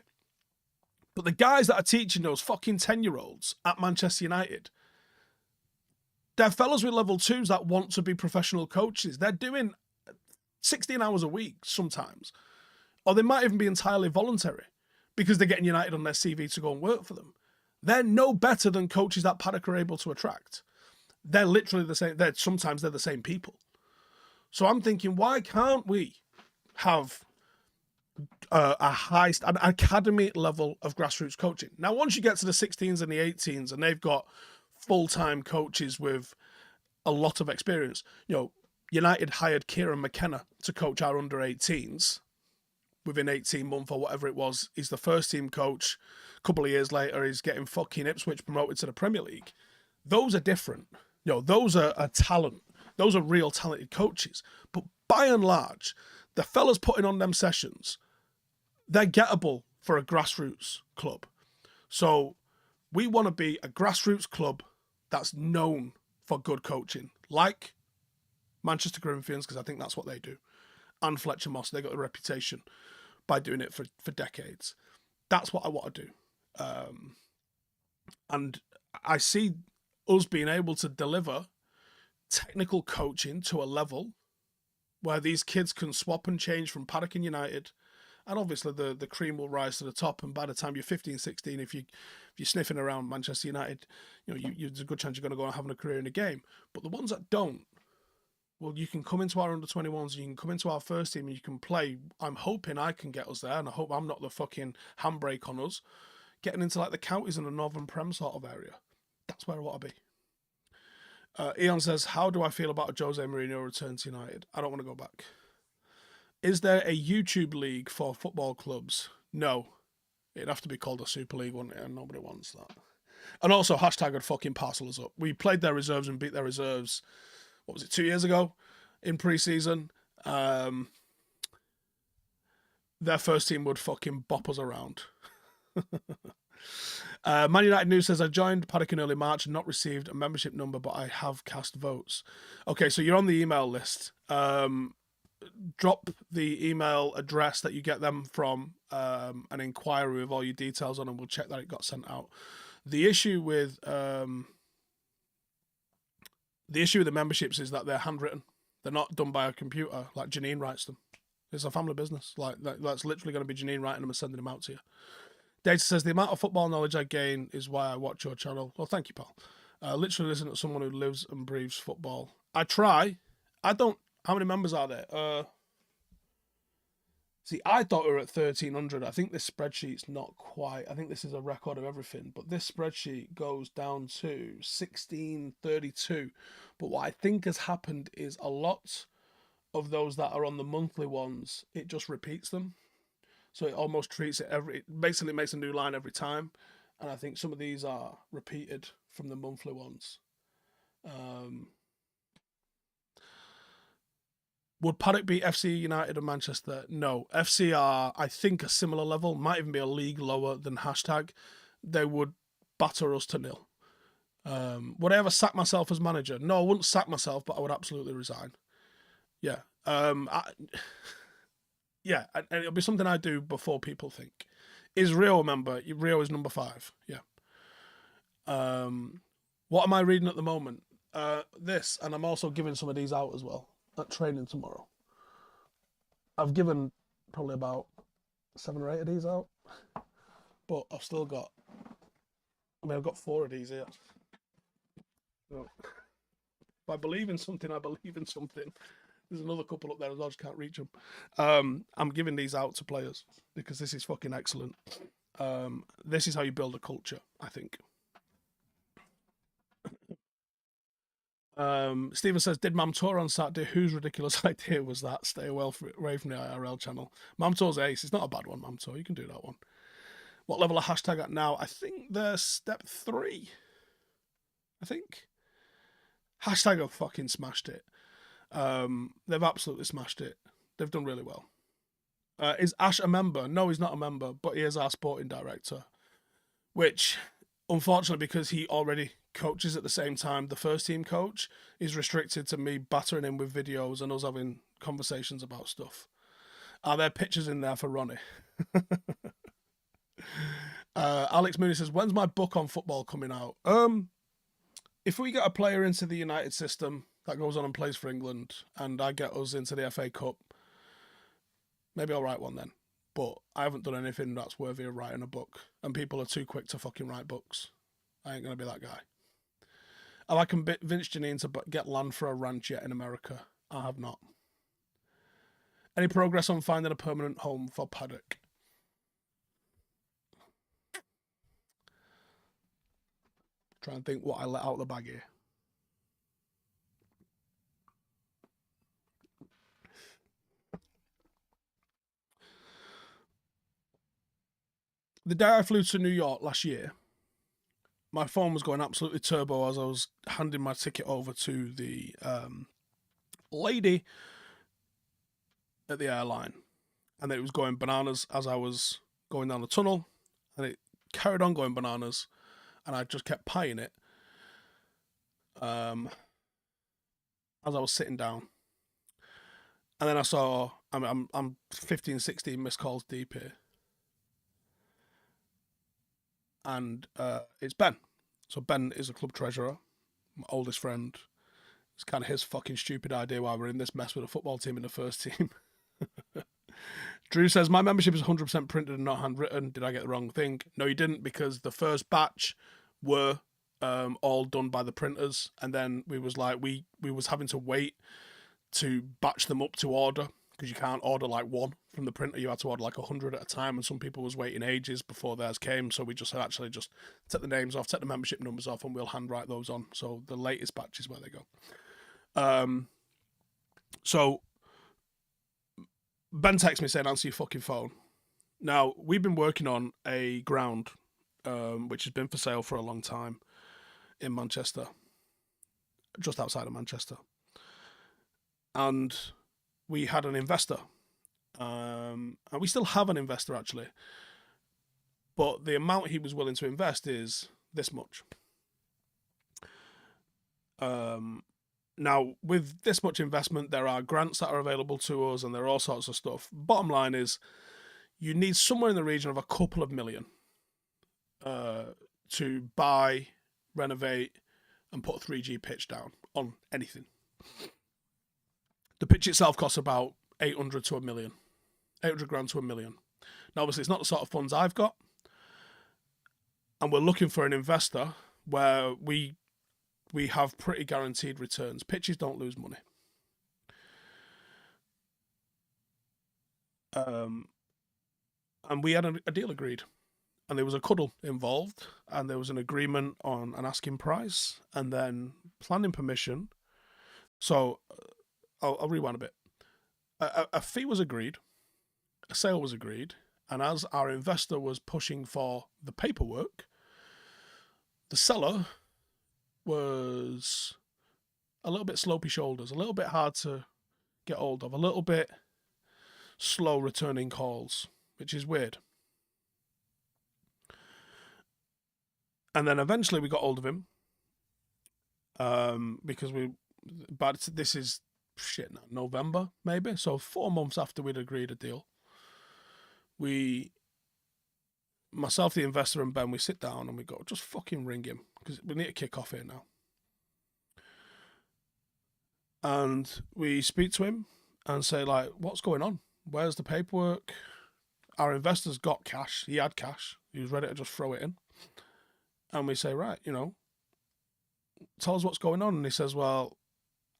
[SPEAKER 1] But the guys that are teaching those fucking 10-year-olds at Manchester United, they're fellas with level 2s that want to be professional coaches. They're doing 16 hours a week sometimes. Or they might even be entirely voluntary because they're getting United on their CV to go and work for them. They're no better than coaches that Paddock are able to attract. They're literally the same. Sometimes they're the same people. So I'm thinking, why can't we have an academy level of grassroots coaching? Now, once you get to the 16s and the 18s and they've got full-time coaches with a lot of experience, United hired Kieran McKenna to coach our under-18s within 18 months or whatever it was. He's the first team coach. A couple of years later, he's getting fucking Ipswich promoted to the Premier League. Those are different. Those are talent. Those are real talented coaches. But by and large, the fellas putting on them sessions, they're gettable for a grassroots club. So we want to be a grassroots club that's known for good coaching, like Manchester Corinthians, because I think that's what they do, and Fletcher Moss. They got a reputation by doing it for decades. That's what I want to do. And I see us being able to deliver technical coaching to a level where these kids can swap and change from Paddock and United. And obviously the cream will rise to the top. And by the time you're 15, 16, if you're sniffing around Manchester United, there's a good chance you're going to go and having a career in the game. But the ones that don't, well, you can come into our under-21s, you can come into our first team and you can play. I'm hoping I can get us there, and I hope I'm not the fucking handbrake on us, getting into like the counties and the Northern Prem sort of area. That's where I want to be. Eon says, how do I feel about a Jose Mourinho return to United? I don't want to go back. Is there a YouTube league for football clubs? No. It'd have to be called a Super League, wouldn't it? And nobody wants that. And also, hashtag would fucking parcel us up. We played their reserves and beat their reserves, what was it, 2 years ago in pre-season. Their first team would fucking bop us around. Man United News says, I joined Paddock in early March and not received a membership number, but I have cast votes. Okay, so you're on the email list. Drop the email address that you get them from, an inquiry with all your details on, and we'll check that it got sent out. The issue with the memberships is that they're handwritten. They're not done by a computer like Janine writes them. It's a family business. Like that's literally going to be Janine writing them and sending them out to you. Data says, the amount of football knowledge I gain is why I watch your channel. Well, thank you, pal. Literally listen to someone who lives and breathes football. I try. I don't. How many members are there? See, I thought we were at 1,300. I think this spreadsheet's not quite. I think this is a record of everything. But this spreadsheet goes down to 1,632. But what I think has happened is a lot of those that are on the monthly ones, it just repeats them. So it almost treats it it basically makes a new line every time. And I think some of these are repeated from the monthly ones. Would Paddock beat FC United and Manchester? No. FC are, I think, a similar level, might even be a league lower than hashtag. They would batter us to nil. Would I ever sack myself as manager? No, I wouldn't sack myself, but I would absolutely resign. Yeah. Yeah, and it'll be something I do before people think. Is Rio a member? Rio is number 5. Yeah. What am I reading at the moment? This, and I'm also giving some of these out as well at training tomorrow. I've given probably about 7 or 8 of these out, but I've still got, I've got 4 of these here. So, if I believe in something, I believe in something. There's another couple up there as well, I just can't reach them. I'm giving these out to players because this is fucking excellent. This is how you build a culture, I think. Stephen says, did Mam tour on Saturday? Whose ridiculous idea was that? Stay away from the IRL channel. Mam tour's ace. It's not a bad one, Mam tour. You can do that one. What level of hashtag at now? I think they're step 3. I think. Hashtag have fucking smashed it. They've absolutely smashed it. They've done really well. Is Ash a member? No, he's not a member, but he is our sporting director. Which, unfortunately, because he already coaches at the same time, the first team coach is restricted to me battering him with videos and us having conversations about stuff. Are there pictures in there for Ronnie? Alex Mooney says, when's my book on football coming out? If we get a player into the United system that goes on and plays for England, and I get us into the FA Cup, maybe I'll write one then. But I haven't done anything that's worthy of writing a book, and people are too quick to fucking write books. I ain't going to be that guy. Have I convinced Janine to get land for a ranch yet in America? I have not. Any progress on finding a permanent home for Paddock? Try and think what I let out of the bag here. The day I flew to New York last year, my phone was going absolutely turbo as I was handing my ticket over to the lady at the airline. And it was going bananas as I was going down the tunnel. And it carried on going bananas. And I just kept pieing it as I was sitting down. And then I saw, I'm 15, 16 missed calls deep here. And it's Ben. So Ben is a club treasurer, my oldest friend. It's kind of his fucking stupid idea why we're in this mess with a football team in the first team. Drew says, my membership is 100% printed and not handwritten. Did I get the wrong thing? No, you didn't, because the first batch were all done by the printers. And then we was like, we was having to wait to batch them up to order, because you can't order like one from the printer. You had to order like 100 at a time, and some people was waiting ages before theirs came. So we just said, actually, just take the names off, take the membership numbers off, and we'll handwrite those on. So the latest batch is where they go. So Ben texts me saying, answer your fucking phone. Now, we've been working on a ground which has been for sale for a long time in Manchester, just outside of Manchester. And we had an investor, and we still have an investor actually, but the amount he was willing to invest is this much. Now, with this much investment, there are grants that are available to us, and there are all sorts of stuff. Bottom line is, you need somewhere in the region of a couple of million to buy, renovate, and put a 3G pitch down on anything. The pitch itself costs about 800 to a million. 800 grand to a million. Now, obviously, it's not the sort of funds I've got. And we're looking for an investor where we have pretty guaranteed returns. Pitches don't lose money. And we had a deal agreed. And there was a cuddle involved. And there was an agreement on an asking price. And then planning permission. So I'll rewind a bit. A fee was agreed. A sale was agreed. And as our investor was pushing for the paperwork, the seller was a little bit slopey shoulders, a little bit hard to get hold of, a little bit slow returning calls, which is weird. And then eventually we got hold of him because but this is shit now, November maybe, so 4 months after we'd agreed a deal, myself, the investor, and Ben, we sit down and we go, just fucking ring him, because we need to kick off here now. And we speak to him and say, like, what's going on? Where's the paperwork? Our investor's got cash. He had cash. He was ready to just throw it in. And we say, right, tell us what's going on. And he says, well,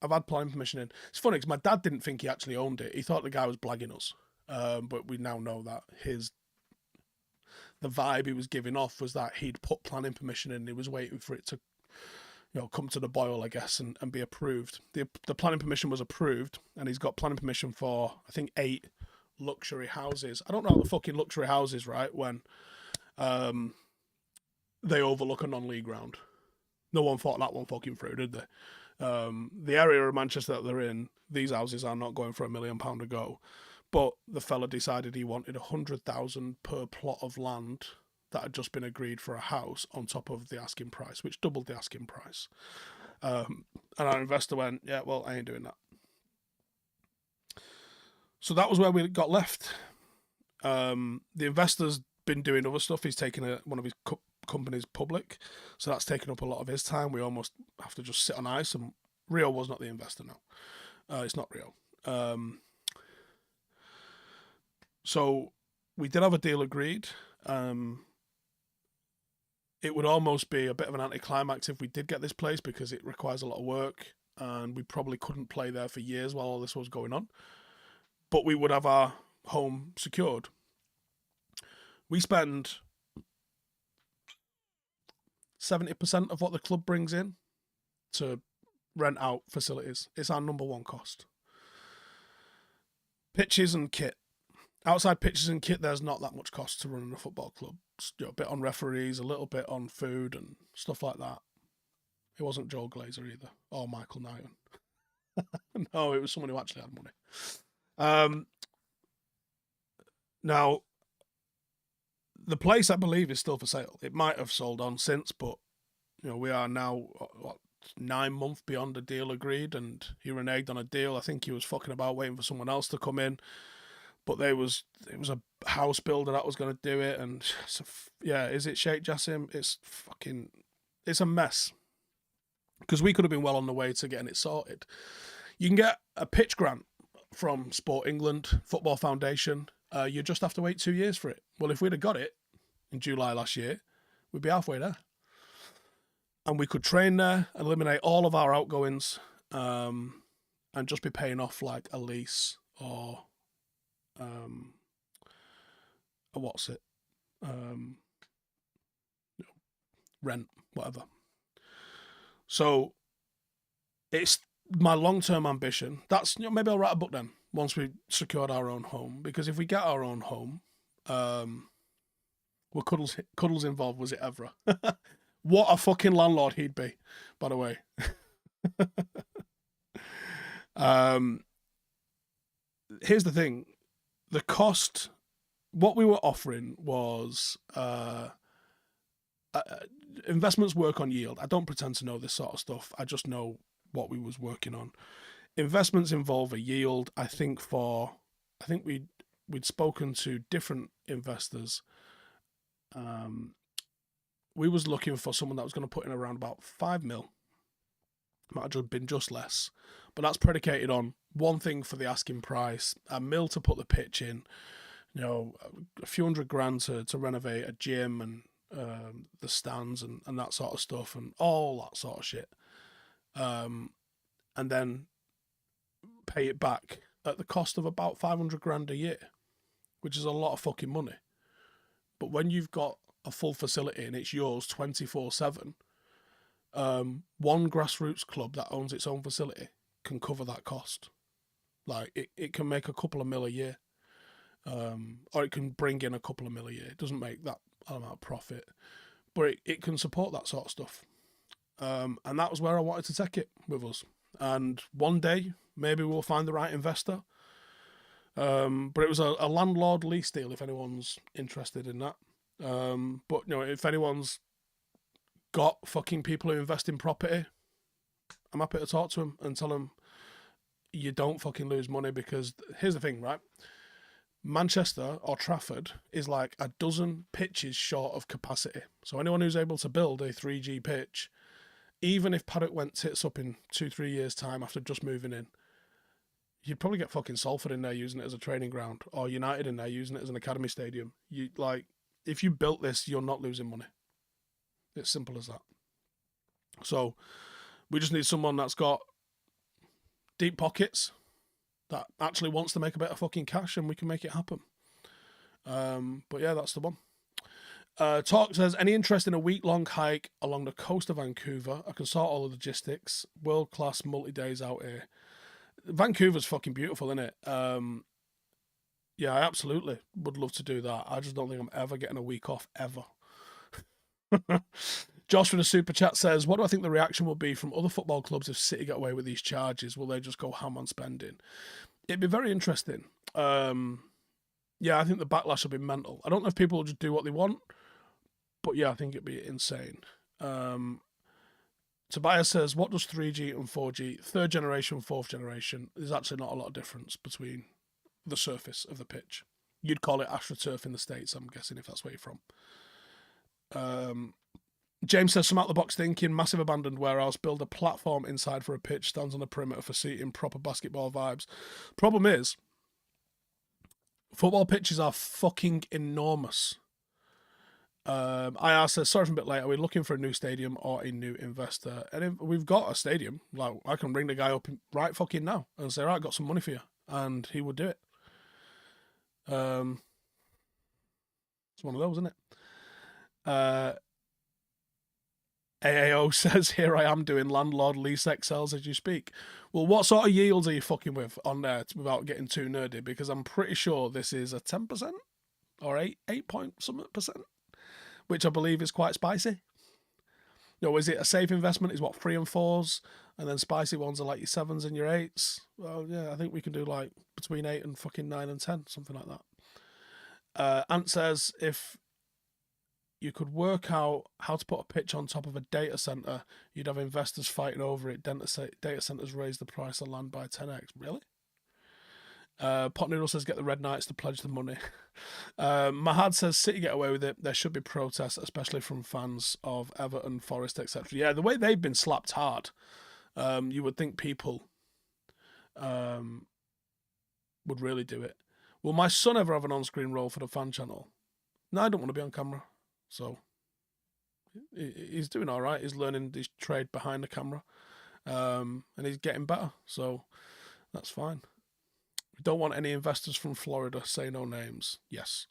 [SPEAKER 1] I've had planning permission in. It's funny because my dad didn't think he actually owned it. He thought the guy was blagging us. But we now know that the vibe he was giving off was that he'd put planning permission in. He was waiting for it to, come to the boil, I guess, and be approved. The planning permission was approved, and he's got planning permission for, I think, 8 luxury houses. I don't know the fucking luxury houses, right, when they overlook a non-league ground. No one thought that one fucking through, did they? The area of Manchester that they're in, these houses are not going for £1 million a go. But the fella decided he wanted 100,000 per plot of land that had just been agreed for a house on top of the asking price, which doubled the asking price. And our investor went, yeah, well, I ain't doing that. So that was where we got left. The investor's been doing other stuff. He's taken one of his companies public, so that's taken up a lot of his time. We almost have to just sit on ice, and Rio was not the investor now. It's not Rio. So we did have a deal agreed. It would almost be a bit of an anticlimax if we did get this place, because it requires a lot of work, and we probably couldn't play there for years while all this was going on. But we would have our home secured. We spend 70% of what the club brings in to rent out facilities. It's our number one cost. Pitches and kit. Outside pitches and kit, there's not that much cost to running a football club. A bit on referees, a little bit on food and stuff like that. It wasn't Joe Glazer either, or Michael Knighton. No, it was someone who actually had money. Now, the place, I believe, is still for sale. It might have sold on since, but we are now 9 months beyond the deal agreed, and he reneged on a deal. I think he was fucking about waiting for someone else to come in, but it was a house builder that was going to do it, and is it Sheikh Jassim? It's a mess, because we could have been well on the way to getting it sorted. You can get a pitch grant from Sport England Football Foundation. You just have to wait 2 years for it. Well, if we'd have got it in July last year, we'd be halfway there. And we could train there, eliminate all of our outgoings, and just be paying off like a lease or rent, whatever. So it's my long-term ambition. That's maybe I'll write a book then once we secured our own home, because if we get our own home, were Cuddles involved? Was it Evra? What a fucking landlord he'd be, by the way. Here's the thing. The cost, what we were offering was investments work on yield. I don't pretend to know this sort of stuff. I just know what we was working on. Investments involve a yield. I think we'd spoken to different investors. We was looking for someone that was going to put in around about 5 mil. Might have been just less, but that's predicated on one thing for the asking price, £1 mil to put the pitch in, a few £100,000 to renovate a gym and the stands and that sort of stuff and all that sort of shit, and then pay it back at the cost of about £500,000 a year, which is a lot of fucking money. But when you've got a full facility and it's yours 24/7, one grassroots club that owns its own facility can cover that cost. Like it can make a couple of mil a year, or it can bring in a couple of mil a year. It doesn't make that amount of profit, but it can support that sort of stuff. And that was where I wanted to take it with us. And one day, maybe we'll find the right investor. But it was a landlord lease deal, if anyone's interested in that. But if anyone's got fucking people who invest in property, I'm happy to talk to them and tell them you don't fucking lose money, because here's the thing, right? Manchester or Trafford is like a dozen pitches short of capacity. So anyone who's able to build a 3G pitch, even if Paddock went tits up in 2-3 years' time after just moving in, you'd probably get fucking Salford in there using it as a training ground, or United in there using it as an academy stadium. If you built this, you're not losing money. It's simple as that. So we just need someone that's got deep pockets, that actually wants to make a bit of fucking cash, and we can make it happen. But yeah, that's the one. Talk says, any interest in a week-long hike along the coast of Vancouver? I can sort all the logistics. World-class multi-days out here. Vancouver's fucking beautiful, isn't it? Yeah, I absolutely would love to do that. I just don't think I'm ever getting a week off, ever. Josh from the super chat says, what do I think the reaction will be from other football clubs if City get away with these charges? Will they just go ham on spending? It'd be very interesting. Yeah, I think the backlash will be mental. I don't know if people will just do what they want, but yeah, I think it'd be insane. Tobias says, what does 3G and 4G, third generation, fourth generation? There's actually not a lot of difference between the surface of the pitch. You'd call it AstroTurf in the States, I'm guessing, if that's where you're from. James says, some out-the-box thinking, massive abandoned warehouse, build a platform inside for a pitch, stands on the perimeter for seating, proper basketball vibes. Problem is, football pitches are fucking enormous. IR says, sorry for a bit late, are we looking for a new stadium or a new investor? And if we've got a stadium, like, I can ring the guy up right fucking now and say, right, I got some money for you. And he would do it. It's one of those, isn't it? AAO says, here I am doing landlord lease XLs as you speak. Well, what sort of yields are you fucking with on there without getting too nerdy? Because I'm pretty sure this is a 10% or 8 point something percent, which I believe is quite spicy. No, is it a safe investment? Is what, 3 and 4s? And then spicy ones are like your 7s and your 8s. Well, yeah, I think we can do like between 8 and fucking 9 and 10, something like that. Ant says, if you could work out how to put a pitch on top of a data center, you'd have investors fighting over it. Data centers raise the price of land by 10x. Really? Pot Noodle says, get the Red Knights to pledge the money. Mahad says, City get away with it. There should be protests, especially from fans of Everton, Forest, etc. Yeah, the way they've been slapped hard, you would think people would really do it. Will my son ever have an on-screen role for the fan channel? No, I don't want to be on camera. So he's doing all right. He's learning his trade behind the camera, and he's getting better. So that's fine. We don't want any investors from Florida. Say no names. Yes.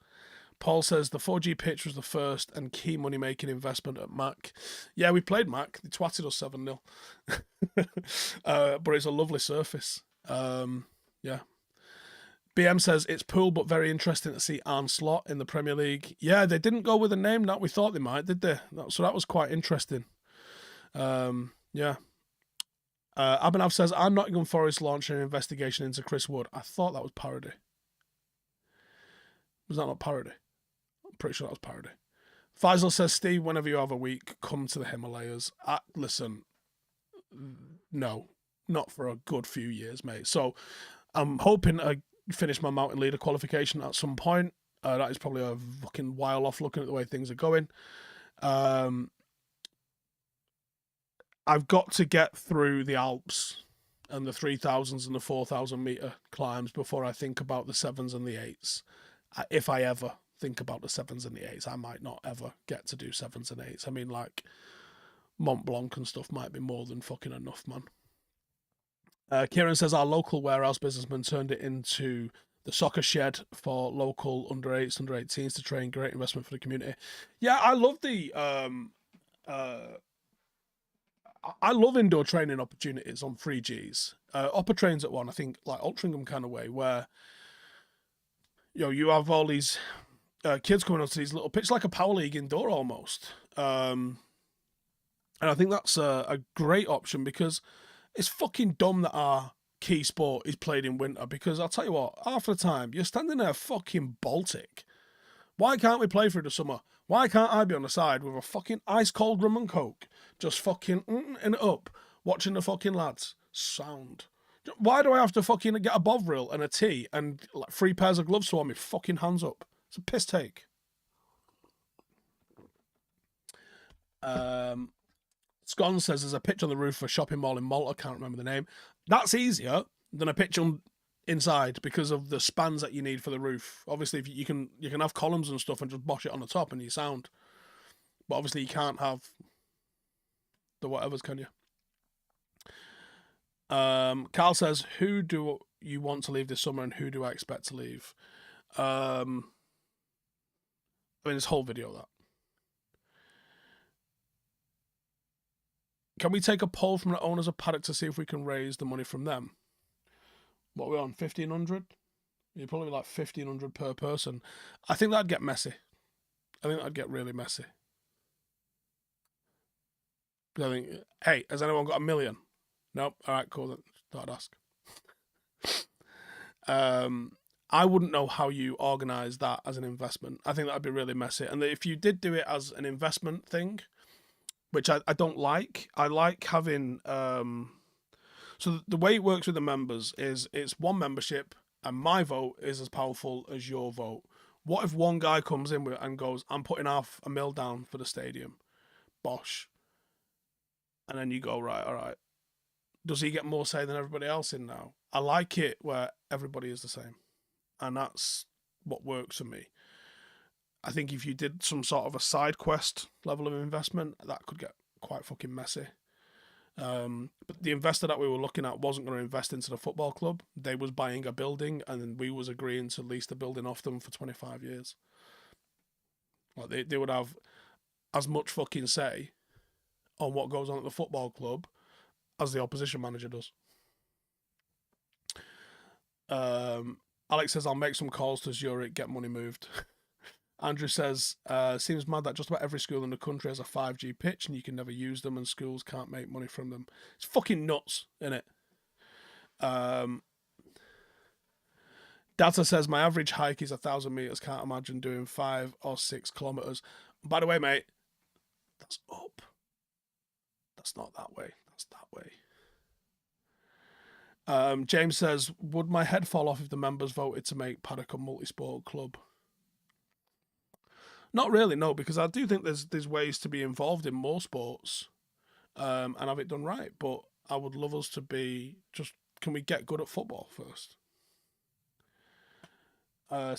[SPEAKER 1] Paul says the 4G pitch was the first and key money-making investment at Mac. Yeah, we played Mac. They twatted us 7-0. But it's a lovely surface. Yeah. BM says, it's pool, but very interesting to see Arne Slot in the Premier League. Yeah, they didn't go with a name that we thought they might, did they? So that was quite interesting. Yeah. Abhinav says, I'm Nottingham Forest launching an investigation into Chris Wood. I thought that was parody. Was that not parody? I'm pretty sure that was parody. Faisal says, Steve, whenever you have a week, come to the Himalayas. Listen, no, not for a good few years, mate. So I'm hoping to finish my mountain leader qualification at some point. That is probably a fucking while off looking at the way things are going. I've got to get through the Alps and the 3,000s and the 4,000 meter climbs before I think about the 7s and the 8s. If I ever think about the 7s and the 8s, I might not ever get to do 7s and 8s. I mean, like, Mont Blanc and stuff might be more than fucking enough, man. Kieran says, our local warehouse businessman turned it into the soccer shed for local under 8s, under 18s to train. Great investment for the community. Yeah, I love the... I love indoor training opportunities on 3Gs. Upper trains at one, I think, like Altrincham kind of way, where you have all these kids coming onto these little pitches, like a power league indoor almost. And I think that's a great option because it's fucking dumb that our key sport is played in winter. Because I'll tell you what, half the time you're standing there fucking Baltic. Why can't we play through the summer? Why can't I be on the side with a fucking ice cold rum and coke, just fucking and up, watching the fucking lads sound? Why do I have to fucking get a Bovril and a tea and like 3 pairs of gloves to hold me fucking hands up? It's a piss take. Scon says there's a pitch on the roof of a shopping mall in Malta. Can't remember the name. That's easier than a pitch on inside because of the spans that you need for the roof. Obviously, if you can have columns and stuff and just bosh it on the top and you sound. But obviously, you can't have the whatevers, can you? Carl says, who do you want to leave this summer and who do I expect to leave? I mean, this whole video, that. Can we take a poll from the owners of Paddock to see if we can raise the money from them? What are we on, 1,500? You're probably like 1,500 per person. I think that'd get messy. I think that'd get really messy. I think, hey, has anyone got $1 million? Nope. All right, cool. Thought I'd ask. I wouldn't know how you organise that as an investment. I think that'd be really messy. And if you did do it as an investment thing, which I don't like, I like having. So the way it works with the members is it's one membership, and my vote is as powerful as your vote. What if one guy comes in and goes, "I'm putting $500,000 down for the stadium," bosh, and then you go, right, all right. Does he get more say than everybody else in now? I like it where everybody is the same. And that's what works for me. I think if you did some sort of a side quest level of investment, that could get quite fucking messy. But the investor that we were looking at wasn't going to invest into the football club. They was buying a building, and then we was agreeing to lease the building off them for 25 years. Like they would have as much fucking say on what goes on at the football club as the opposition manager does. Alex says, I'll make some calls to Zurich, get money moved. Andrew says, seems mad that just about every school in the country has a 5G pitch and you can never use them and schools can't make money from them. It's fucking nuts, isn't it? Data says, my average hike is 1,000 meters. Can't imagine doing 5 or 6 kilometers. By the way, mate, that's up. That's not that way. That's that way. James says, would my head fall off if the members voted to make Paddock a multi-sport club? Not really, no, because I do think there's ways to be involved in more sports and have it done right. But I would love us to be can we get good at football first?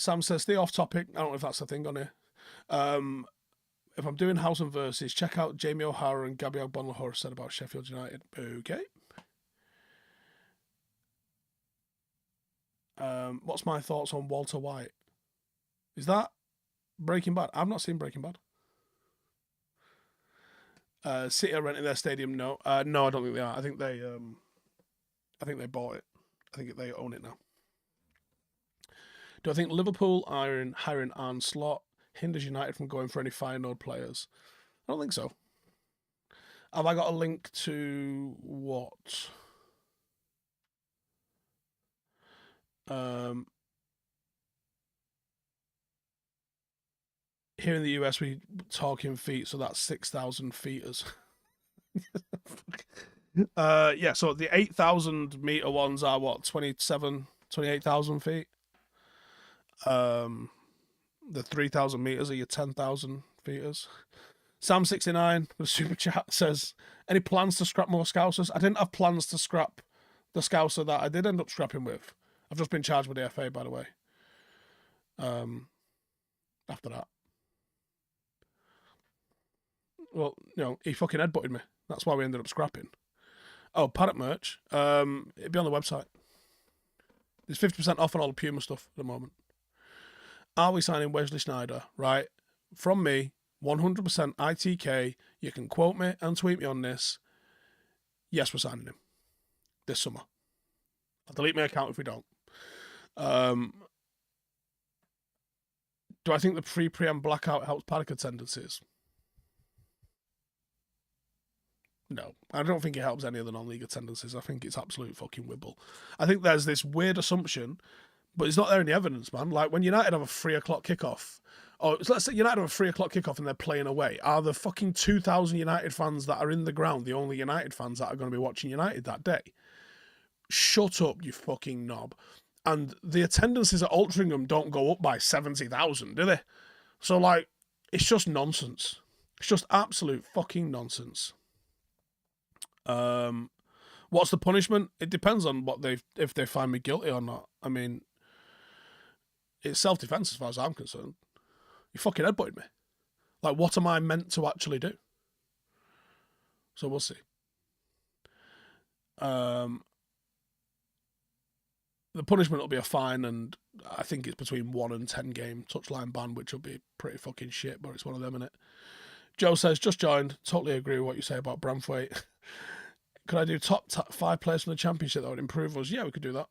[SPEAKER 1] Sam says, stay off topic. I don't know if that's the thing on here. If I'm doing Howson versus, check out Jamie O'Hara and Gabby Ogbonlahor said about Sheffield United. Okay. What's my thoughts on Walter White? Is that Breaking Bad? I've not seen Breaking Bad. City are renting their stadium. No, no, I don't think they are. I think they bought it. I think they own it now. Do I think Liverpool hiring Arne Slot hinders United from going for any Feyenoord players? I don't think so. Have I got a link to what? Here in the US, we talk in feet, so that's 6,000 feeters. Yeah, so the 8,000 meter ones are what, 28,000 feet? The 3,000 meters are your 10,000 feeters. Sam69 with a super chat says, any plans to scrap more Scousers? I didn't have plans to scrap the Scouser that I did end up scrapping with. I've just been charged with the FA, by the way. After that. Well, he fucking headbutted me. That's why we ended up scrapping. Oh, Paddock merch. It'd be on the website. There's 50% off on all the Puma stuff at the moment. Are we signing Wesley Sneijder? Right. From me, 100% ITK. You can quote me and tweet me on this. Yes, we're signing him. This summer. I'll delete my account if we don't. Do I think the pre-preem blackout helps Paddock attendances? No, I don't think it helps any of the non-league attendances. I think it's absolute fucking wibble. I think there's this weird assumption, but it's not there in the evidence, man. Like when United have a 3:00 kickoff, or let's say United have a 3:00 kickoff and they're playing away, are the fucking 2,000 United fans that are in the ground the only United fans that are going to be watching United that day? Shut up, you fucking knob. And the attendances at Altrincham don't go up by 70,000, do they? So, like, it's just nonsense. It's just absolute fucking nonsense. What's the punishment? It depends on if they find me guilty or not. I mean, it's self-defense as far as I'm concerned. You fucking headbutted me. Like, what am I meant to actually do? So we'll see. The punishment will be a fine, and I think it's between 1 and 10 game touchline ban, which will be pretty fucking shit, but it's one of them, innit? Joe says, just joined. Totally agree with what you say about Branthwaite. Could I do top 5 players from the Championship that would improve us? Yeah, we could do that.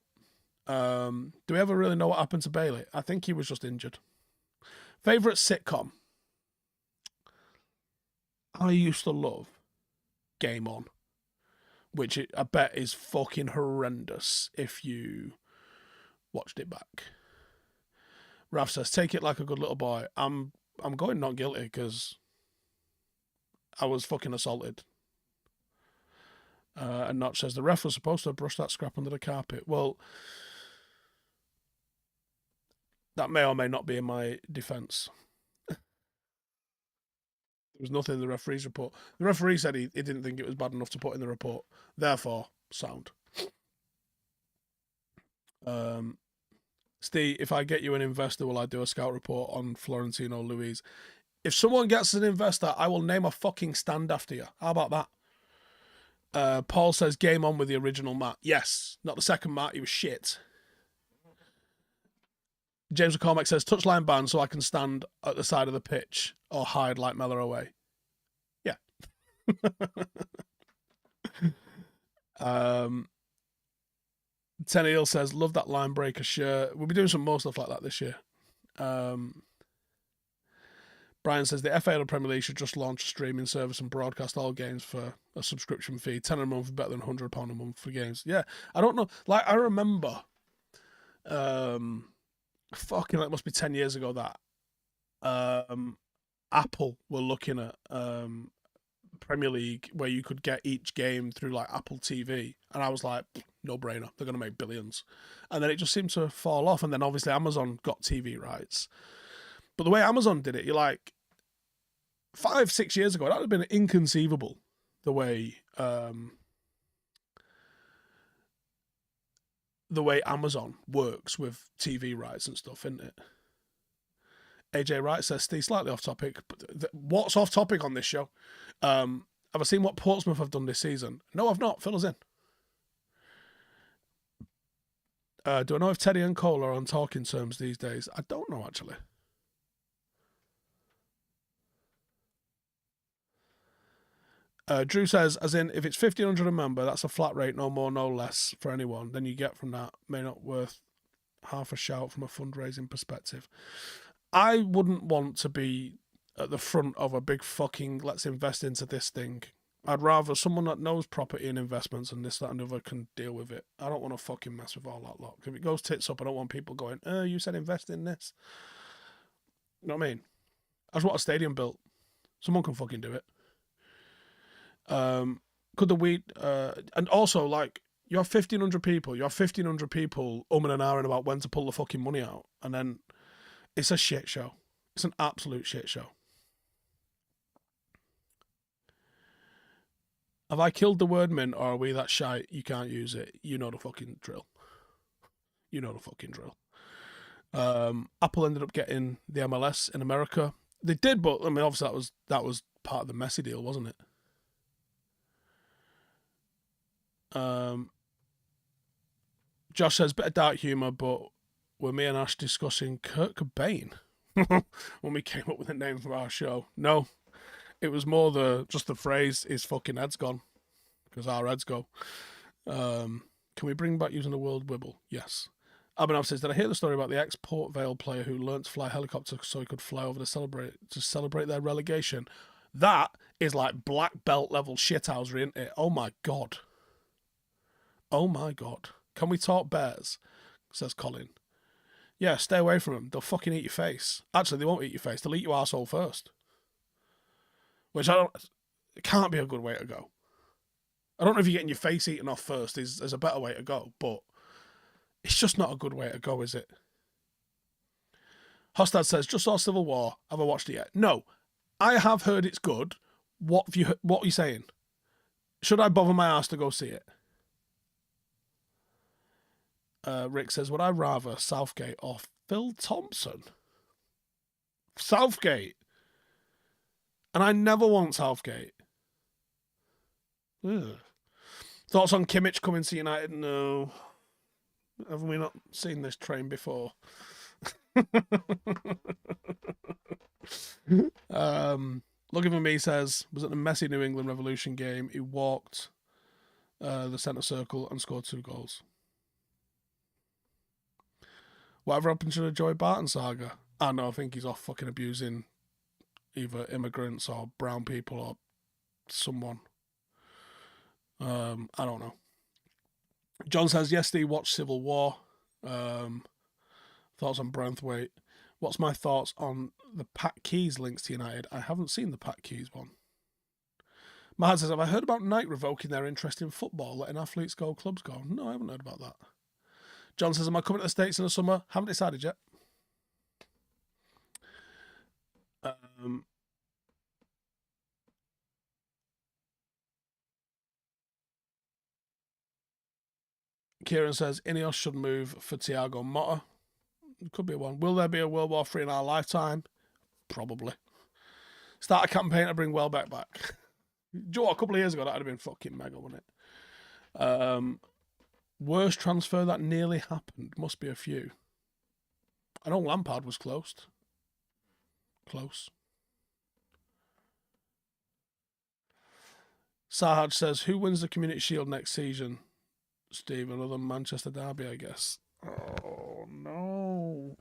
[SPEAKER 1] Do we ever really know what happened to Bailey? I think he was just injured. Favourite sitcom? I used to love Game On, which I bet is fucking horrendous if you watched it back. Raph says, take it like a good little boy. I'm going not guilty because I was fucking assaulted. And Notch says, the ref was supposed to have brushed that scrap under the carpet. Well, that may or may not be in my defence. There was nothing in the referee's report. The referee said he didn't think it was bad enough to put in the report. Therefore, sound. Steve, if I get you an investor, will I do a scout report on Florentino Luis? If someone gets an investor, I will name a fucking stand after you. How about that? Paul says, game on with the original Matt. Yes, not the second Matt. He was shit. James McCormack says, touchline ban so I can stand at the side of the pitch or hide like Mellor away. Yeah. Tenniel says, love that line breaker shirt. We'll be doing some more stuff like that this year. Brian says, the FA and the Premier League should just launch a streaming service and broadcast all games for a subscription fee. 10 a month is better than £100 a month for games. Yeah, I don't know. Like, I remember, fucking, it must be 10 years ago that Apple were looking at Premier League where you could get each game through like Apple TV, and I was like, no brainer, they're going to make billions. And then it just seemed to fall off, and then obviously Amazon got TV rights. But the way Amazon did it, you're like, 5-6 years ago, that would have been inconceivable, the way Amazon works with TV rights and stuff, isn't it? AJ Wright says, Steve, slightly off topic. But what's off topic on this show? Have I seen what Portsmouth have done this season? No, I've not. Fill us in. Do I know if Teddy and Cole are on talking terms these days? I don't know, actually. Drew says, as in, if it's 1,500 a member, that's a flat rate, no more, no less for anyone. Then you get from that, may not worth half a shout from a fundraising perspective. I wouldn't want to be at the front of a big fucking let's invest into this thing. I'd rather someone that knows property and investments and this, that, and the other can deal with it. I don't want to fucking mess with all that lot. If it goes tits up, I don't want people going, you said invest in this. You know what I mean? I just want a stadium built. Someone can fucking do it. Could the wheat... and also, like, you have 1,500 people. You have 1,500 people umming and ahhing about when to pull the fucking money out. And then it's a shit show. It's an absolute shit show. Have I killed the word mint, or are we that shite you can't use it? You know the fucking drill. You know the fucking drill. Apple ended up getting the MLS in America. They did, but I mean, obviously that was part of the Messi deal, wasn't it? Josh says, bit of dark humour, but were me and Ash discussing Kurt Cobain when we came up with a name for our show? No. It was more just the phrase, his fucking head's gone. Because our heads go. Can we bring back using the word wibble? Yes. Abhinav says, did I hear the story about the ex-Port Vale player who learnt to fly a helicopter so he could fly over to celebrate their relegation? That is like black belt level shithousery, isn't it? Oh my God. Oh my God. Can we talk bears? Says Colin. Yeah, stay away from them. They'll fucking eat your face. Actually, they won't eat your face. They'll eat your arsehole first. Which it can't be a good way to go. I don't know if you're getting your face eaten off first is a better way to go, but it's just not a good way to go, is it? Hostad says, just saw Civil War. Have I watched it yet? No. I have heard it's good. What are you saying? Should I bother my ass to go see it? Rick says, would I rather Southgate or Phil Thompson? Southgate. And I never want Southgate. Ugh. Thoughts on Kimmich coming to United? No. Haven't we not seen this train before? Looking for me says, was at the Messi New England Revolution game. He walked the centre circle, and scored 2 goals. Whatever happened to the Joey Barton saga? I know, I think he's off fucking abusing either immigrants or brown people or someone. I don't know. John says, yesterday he watched Civil War. Thoughts on Branthwaite. What's my thoughts on the Pat Keys links to United? I haven't seen the Pat Keys one. Matt says, have I heard about Nike revoking their interest in football, letting athletes go, clubs go? No, I haven't heard about that. John says, am I coming to the States in the summer? Haven't decided yet. Kieran says, INEOS should move for Thiago Motta. Could be one. Will there be a World War III in our lifetime? Probably. Start a campaign to bring Welbeck back. Joe, a couple of years ago, that would have been fucking mega, wouldn't it? Worst transfer that nearly happened. Must be a few. I know Lampard was close. Close. Sahaj says, who wins the Community Shield next season? Steve, another Manchester derby, I guess. Oh, no.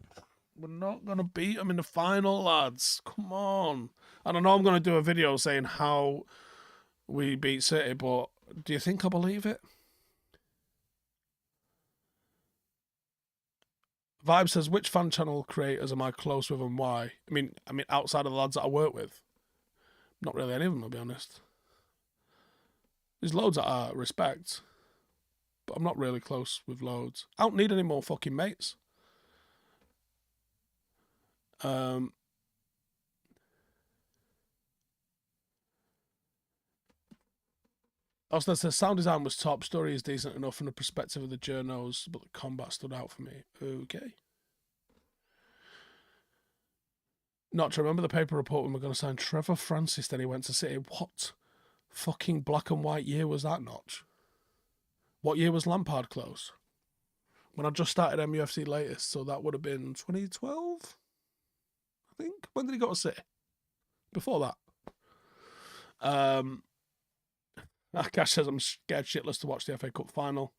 [SPEAKER 1] We're not going to beat them in the final, lads. Come on. And I know I'm going to do a video saying how we beat City, but do you think I believe it? Vibe says, which fan channel creators am I close with and why? I mean, outside of the lads that I work with, not really any of them, I'll be honest. There's loads that I respect, but I'm not really close with loads. I don't need any more fucking mates. Also, the sound design was top. Story is decent enough from the perspective of the journos, but the combat stood out for me. Okay. Not to remember the paper report when we're going to sign Trevor Francis, then he went to City. What fucking black and white year was that, Notch? What year was Lampard close? When I just started MUFC latest, so that would have been 2012, I think. When did he go to City? Before that. Cash says I'm scared shitless to watch the FA Cup final.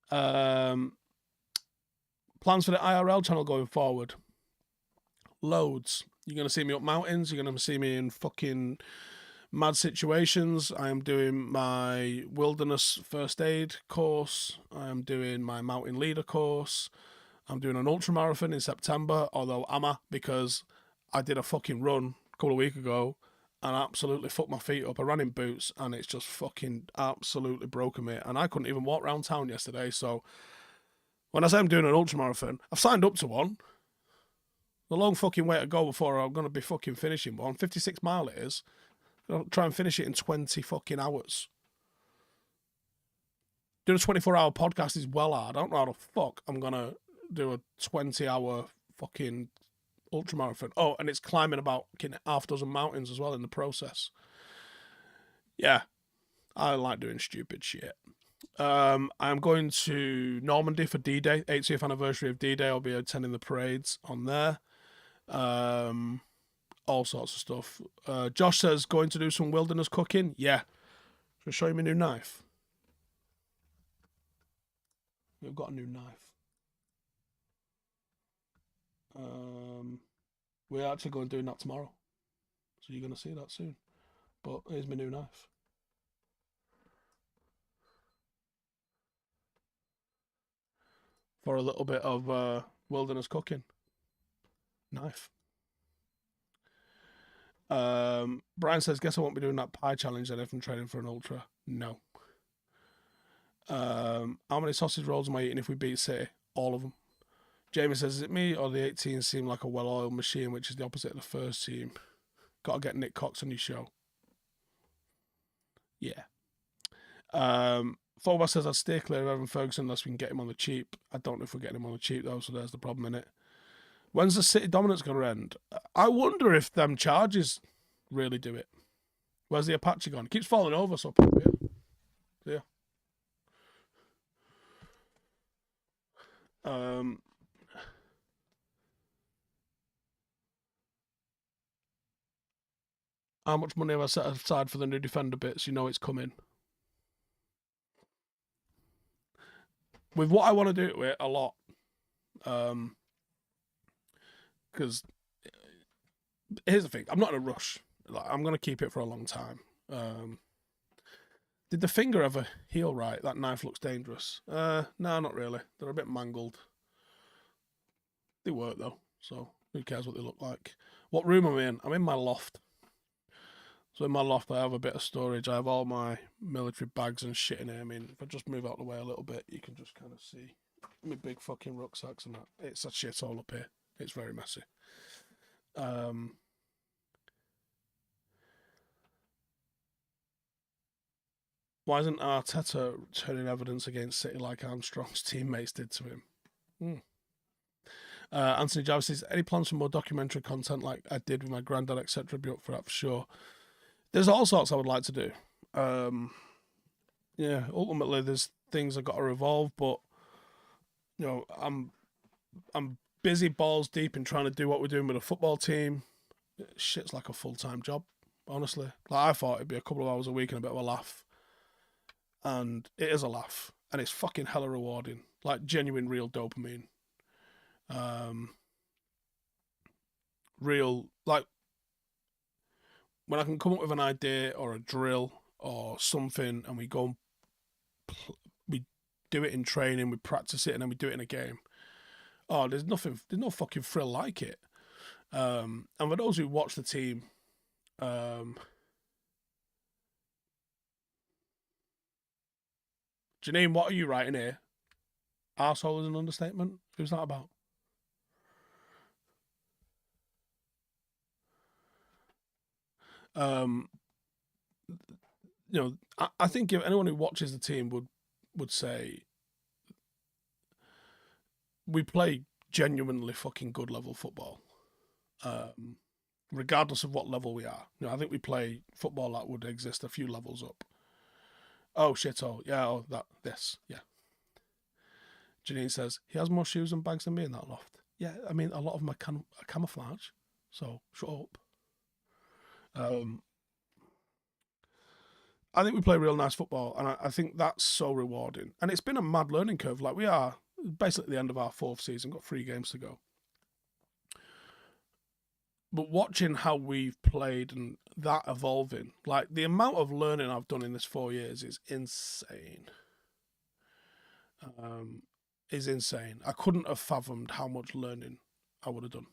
[SPEAKER 1] Plans for the IRL channel going forward? Loads. You're going to see me up mountains. You're going to see me in fucking mad situations. I am doing my wilderness first aid course. I am doing my mountain leader course. I'm doing an ultra marathon in September, although because I did a fucking run a couple of weeks ago and absolutely fucked my feet up. I ran in boots and it's just fucking absolutely broken me. And I couldn't even walk around town yesterday. So when I say I'm doing an ultra marathon, I've signed up to one. A long fucking way to go before I'm going to be fucking finishing one. 56 mile it is. I'll try and finish it in 20 fucking hours. Doing a 24-hour podcast is well hard. I don't know how the fuck I'm going to do a 20-hour fucking ultramarathon. Oh, and it's climbing about half a dozen mountains as well in the process. Yeah, I like doing stupid shit. I'm going to Normandy for D-Day, 80th anniversary of D-Day. I'll be attending the parades on there. All sorts of stuff. Josh says, going to do some wilderness cooking. Yeah. Should I show you my new knife? We've got a new knife. We're actually going to do that tomorrow. So you're going to see that soon. But here's my new knife. For a little bit of wilderness cooking. Knife. Brian says, guess I won't be doing that pie challenge then if I'm training for an ultra. No. How many sausage rolls am I eating if we beat City? All of them. Jamie says, is it me or the 18s seem like a well-oiled machine, which is the opposite of the first team? Got to get Nick Cox on your show. Yeah. Fogbar says, I'd stay clear of Evan Ferguson unless we can get him on the cheap. I don't know if we're getting him on the cheap, though, so there's the problem in it. When's the City dominance going to end? I wonder if them charges really do it. Where's the Apache gone? It keeps falling over, so yeah. How much money have I set aside for the new Defender bits? You know it's coming. with what I want to do to it a lot, because here's the thing, I'm not in a rush. Like, I'm gonna keep it for a long time. Did the finger ever heal right? That knife looks dangerous. No, not really. They're a bit mangled. They work though, so who cares what they look like? What room am I in? I'm in my loft. So in my loft I have a bit of storage. I have all my military bags and shit in here. I mean, if I just move out the way a little bit, you can just kind of see my big fucking rucksacks and that. It's a shit all up here. It's very messy. Why isn't Arteta turning evidence against City like Armstrong's teammates did to him? Anthony Jarvis says, any plans for more documentary content like I did with my granddad, etc.? Be up for that for sure. There's all sorts I would like to do. Yeah, ultimately there's things I've got to revolve, but you know, I'm busy balls deep in trying to do what we're doing with the football team. Shit's like a full-time job, honestly. Like, I thought it'd be a couple of hours a week and a bit of a laugh. And it is a laugh. And it's fucking hella rewarding. Like, genuine, real dopamine. Real, like, when I can come up with an idea or a drill or something and we go and we do it in training, we practice it, and then we do it in a game. Oh, there's no fucking thrill like it. And for those who watch the team, Janine, what are you writing here? Arsehole is an understatement. Who's that about? You know, I think if anyone who watches the team would say we play genuinely fucking good level football, regardless of what level we are. You know, I think we play football that would exist a few levels up. Oh shit! Oh yeah! Oh yeah. Janine says he has more shoes and bags than me in that loft. Yeah, I mean a lot of them are camouflage. So shut up. I think we play real nice football, and I think that's so rewarding. And it's been a mad learning curve. Like, we are basically at the end of our 4th season, got 3 games to go. But watching how we've played and that evolving, like the amount of learning I've done in this 4 years is insane. Is insane. I couldn't have fathomed how much learning I would have done.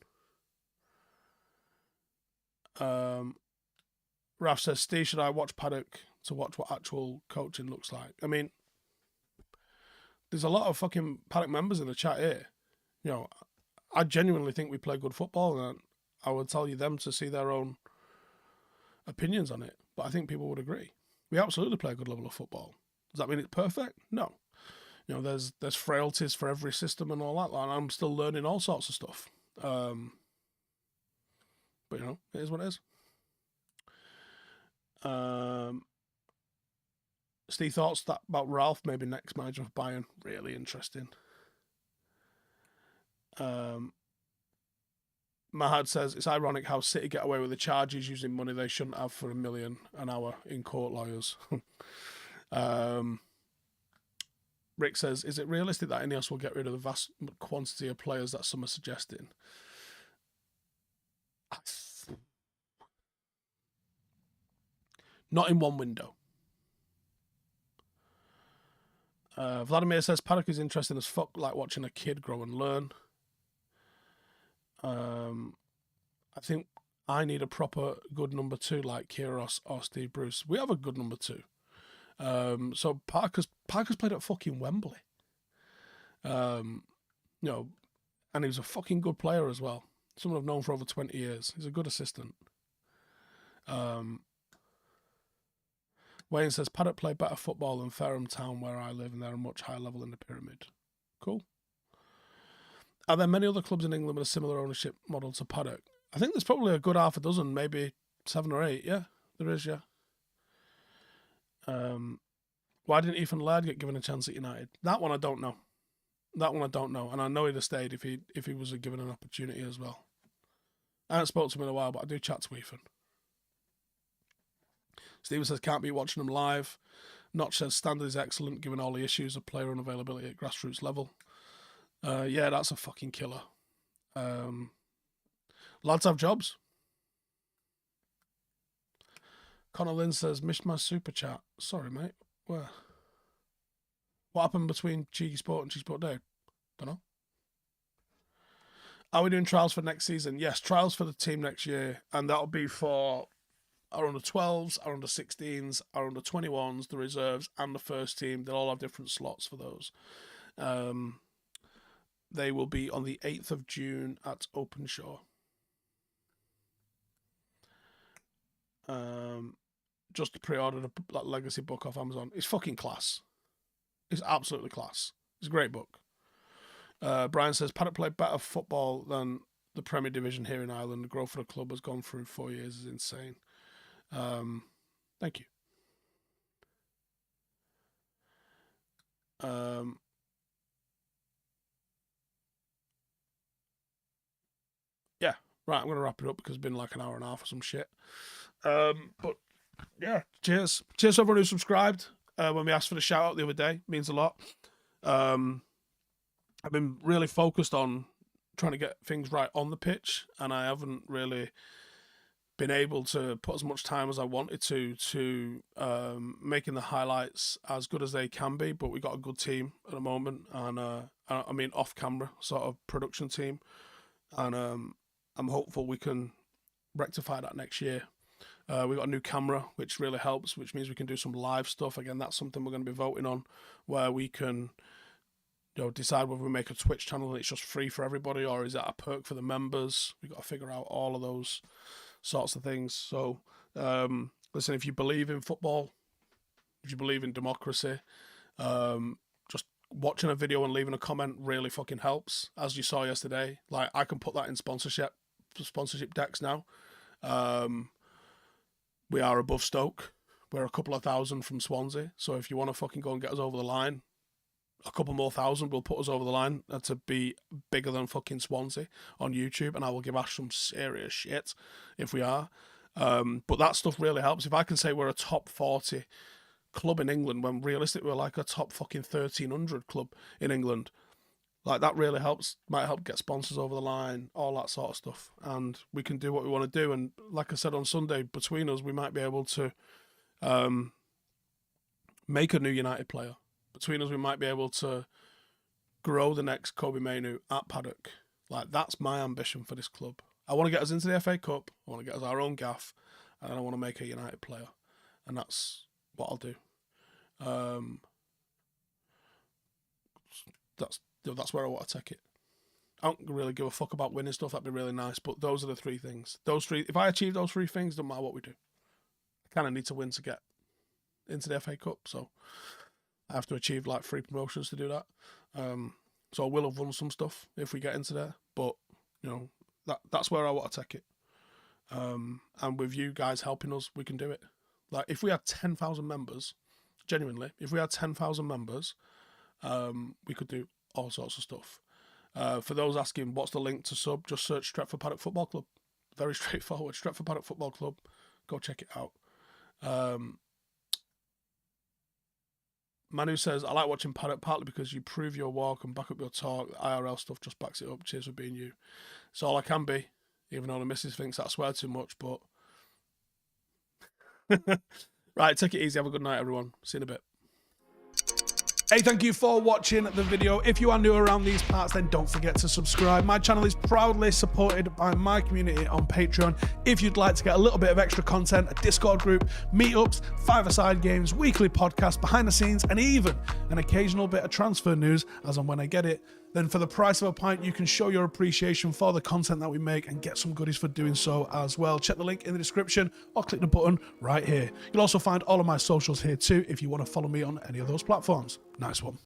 [SPEAKER 1] Raf says, Steve, should I watch Paddock to watch what actual coaching looks like? I mean, there's a lot of fucking Paddock members in the chat here. You know, I genuinely think we play good football, and I would tell you them to see their own opinions on it. But I think people would agree. We absolutely play a good level of football. Does that mean it's perfect? No. You know, there's frailties for every system and all that, and I'm still learning all sorts of stuff. But, you know, it is what it is. Steve, thoughts about Ralph, maybe next manager of Bayern? Really interesting. Mahad says, it's ironic how City get away with the charges using money they shouldn't have for $1 million an hour in court lawyers. Rick says, is it realistic that INEOS will get rid of the vast quantity of players that some are suggesting? Not in one window. Vladimir says, Paddock is interesting as fuck, like watching a kid grow and learn. I think I need a proper good number 2 like Kyrgios or Steve Bruce. We have a good number 2. So Parker's played at fucking Wembley. You know, and he was a fucking good player as well. Someone I've known for over 20 years. He's a good assistant. Wayne says, Paddock play better football than Fareham Town, where I live, and they're a much higher level in the pyramid. Cool. Are there many other clubs in England with a similar ownership model to Paddock? I think there's probably a good half a dozen, maybe 7 or 8. Yeah, there is, yeah. Why didn't Ethan Laird get given a chance at United? That one I don't know. And I know he'd have stayed if he was given an opportunity as well. I haven't spoken to him in a while, but I do chat to Ethan. Steven says, can't be watching them live. Notch says standard is excellent given all the issues of player unavailability at grassroots level. Yeah, that's a fucking killer. Lads have jobs. Connor Lynn says, missed my super chat. Sorry, mate. Where? What happened between Cheeky Sport and Cheeky Sport Day? Don't know. Are we doing trials for next season? Yes, trials for the team next year. And that'll be for our under 12s, our under 16s, our under 21s, the reserves, and the first team. They'll all have different slots for those. They will be on the 8th of June at Openshaw. Just pre-ordered a legacy book off Amazon. It's fucking class. It's absolutely class. It's a great book. Brian says, Paddock played better football than the Premier Division here in Ireland. The growth of the club has gone through 4 years is insane. Thank you. Yeah, right, I'm going to wrap it up because it's been like an hour and a half or some shit. But yeah, cheers. Cheers to everyone who subscribed when we asked for the shout out the other day. It means a lot. I've been really focused on trying to get things right on the pitch, and I haven't really been able to put as much time as I wanted to making the highlights as good as they can be. But we got a good team at the moment, and I mean off camera sort of production team, and I'm hopeful we can rectify that next year. We got a new camera, which really helps, which means we can do some live stuff. Again, that's something we're going to be voting on, where we can, you know, decide whether we make a Twitch channel and it's just free for everybody, or is that a perk for the members? We've got to figure out all of those sorts of things. So, listen, if you believe in football, if you believe in democracy, just watching a video and leaving a comment really fucking helps. As you saw yesterday, like I can put that in sponsorship decks now. We are above Stoke. We're a couple of thousand from Swansea. So if you want to fucking go and get us over the line, a couple more thousand will put us over the line to be bigger than fucking Swansea on YouTube, and I will give Ash some serious shit if we are. But that stuff really helps. If I can say we're a top 40 club in England, when realistically we're like a top fucking 1300 club in England, like that really helps. Might help get sponsors over the line, all that sort of stuff, and we can do what we want to do. And like I said on Sunday, between us, we might be able to make a new United player. Between us, we might be able to grow the next Kobe Mainoo at Paddock. Like, that's my ambition for this club. I want to get us into the FA Cup. I want to get us our own gaff. And I want to make a United player. And that's what I'll do. That's where I want to take it. I don't really give a fuck about winning stuff. That'd be really nice. But those are the three things. Those three. If I achieve those three things, doesn't matter what we do. I kind of need to win to get into the FA Cup. So I have to achieve like 3 promotions to do that. So I will have won some stuff if we get into there. But, you know, that's where I want to take it. And with you guys helping us, we can do it. Like, if we had 10,000 members, genuinely, if we had 10,000 members, we could do all sorts of stuff. For those asking, what's the link to sub? Just search Stretford Paddock Football Club. Very straightforward. Stretford Paddock Football Club. Go check it out. Manu says, I like watching Paddock partly because you prove your walk and back up your talk. The IRL stuff just backs it up. Cheers for being you. It's all I can be, even though the missus thinks that I swear too much, but... Right, take it easy. Have a good night, everyone. See you in a bit. Hey, thank you for watching the video. If you are new around these parts, then don't forget to subscribe. My channel is proudly supported by my community on Patreon. If you'd like to get a little bit of extra content, a Discord group, meetups, five-a-side games, weekly podcasts, behind the scenes, and even an occasional bit of transfer news as and when I get it, then for the price of a pint, you can show your appreciation for the content that we make and get some goodies for doing so as well. Check the link in the description or click the button right here. You'll also find all of my socials here too if you want to follow me on any of those platforms. Nice one.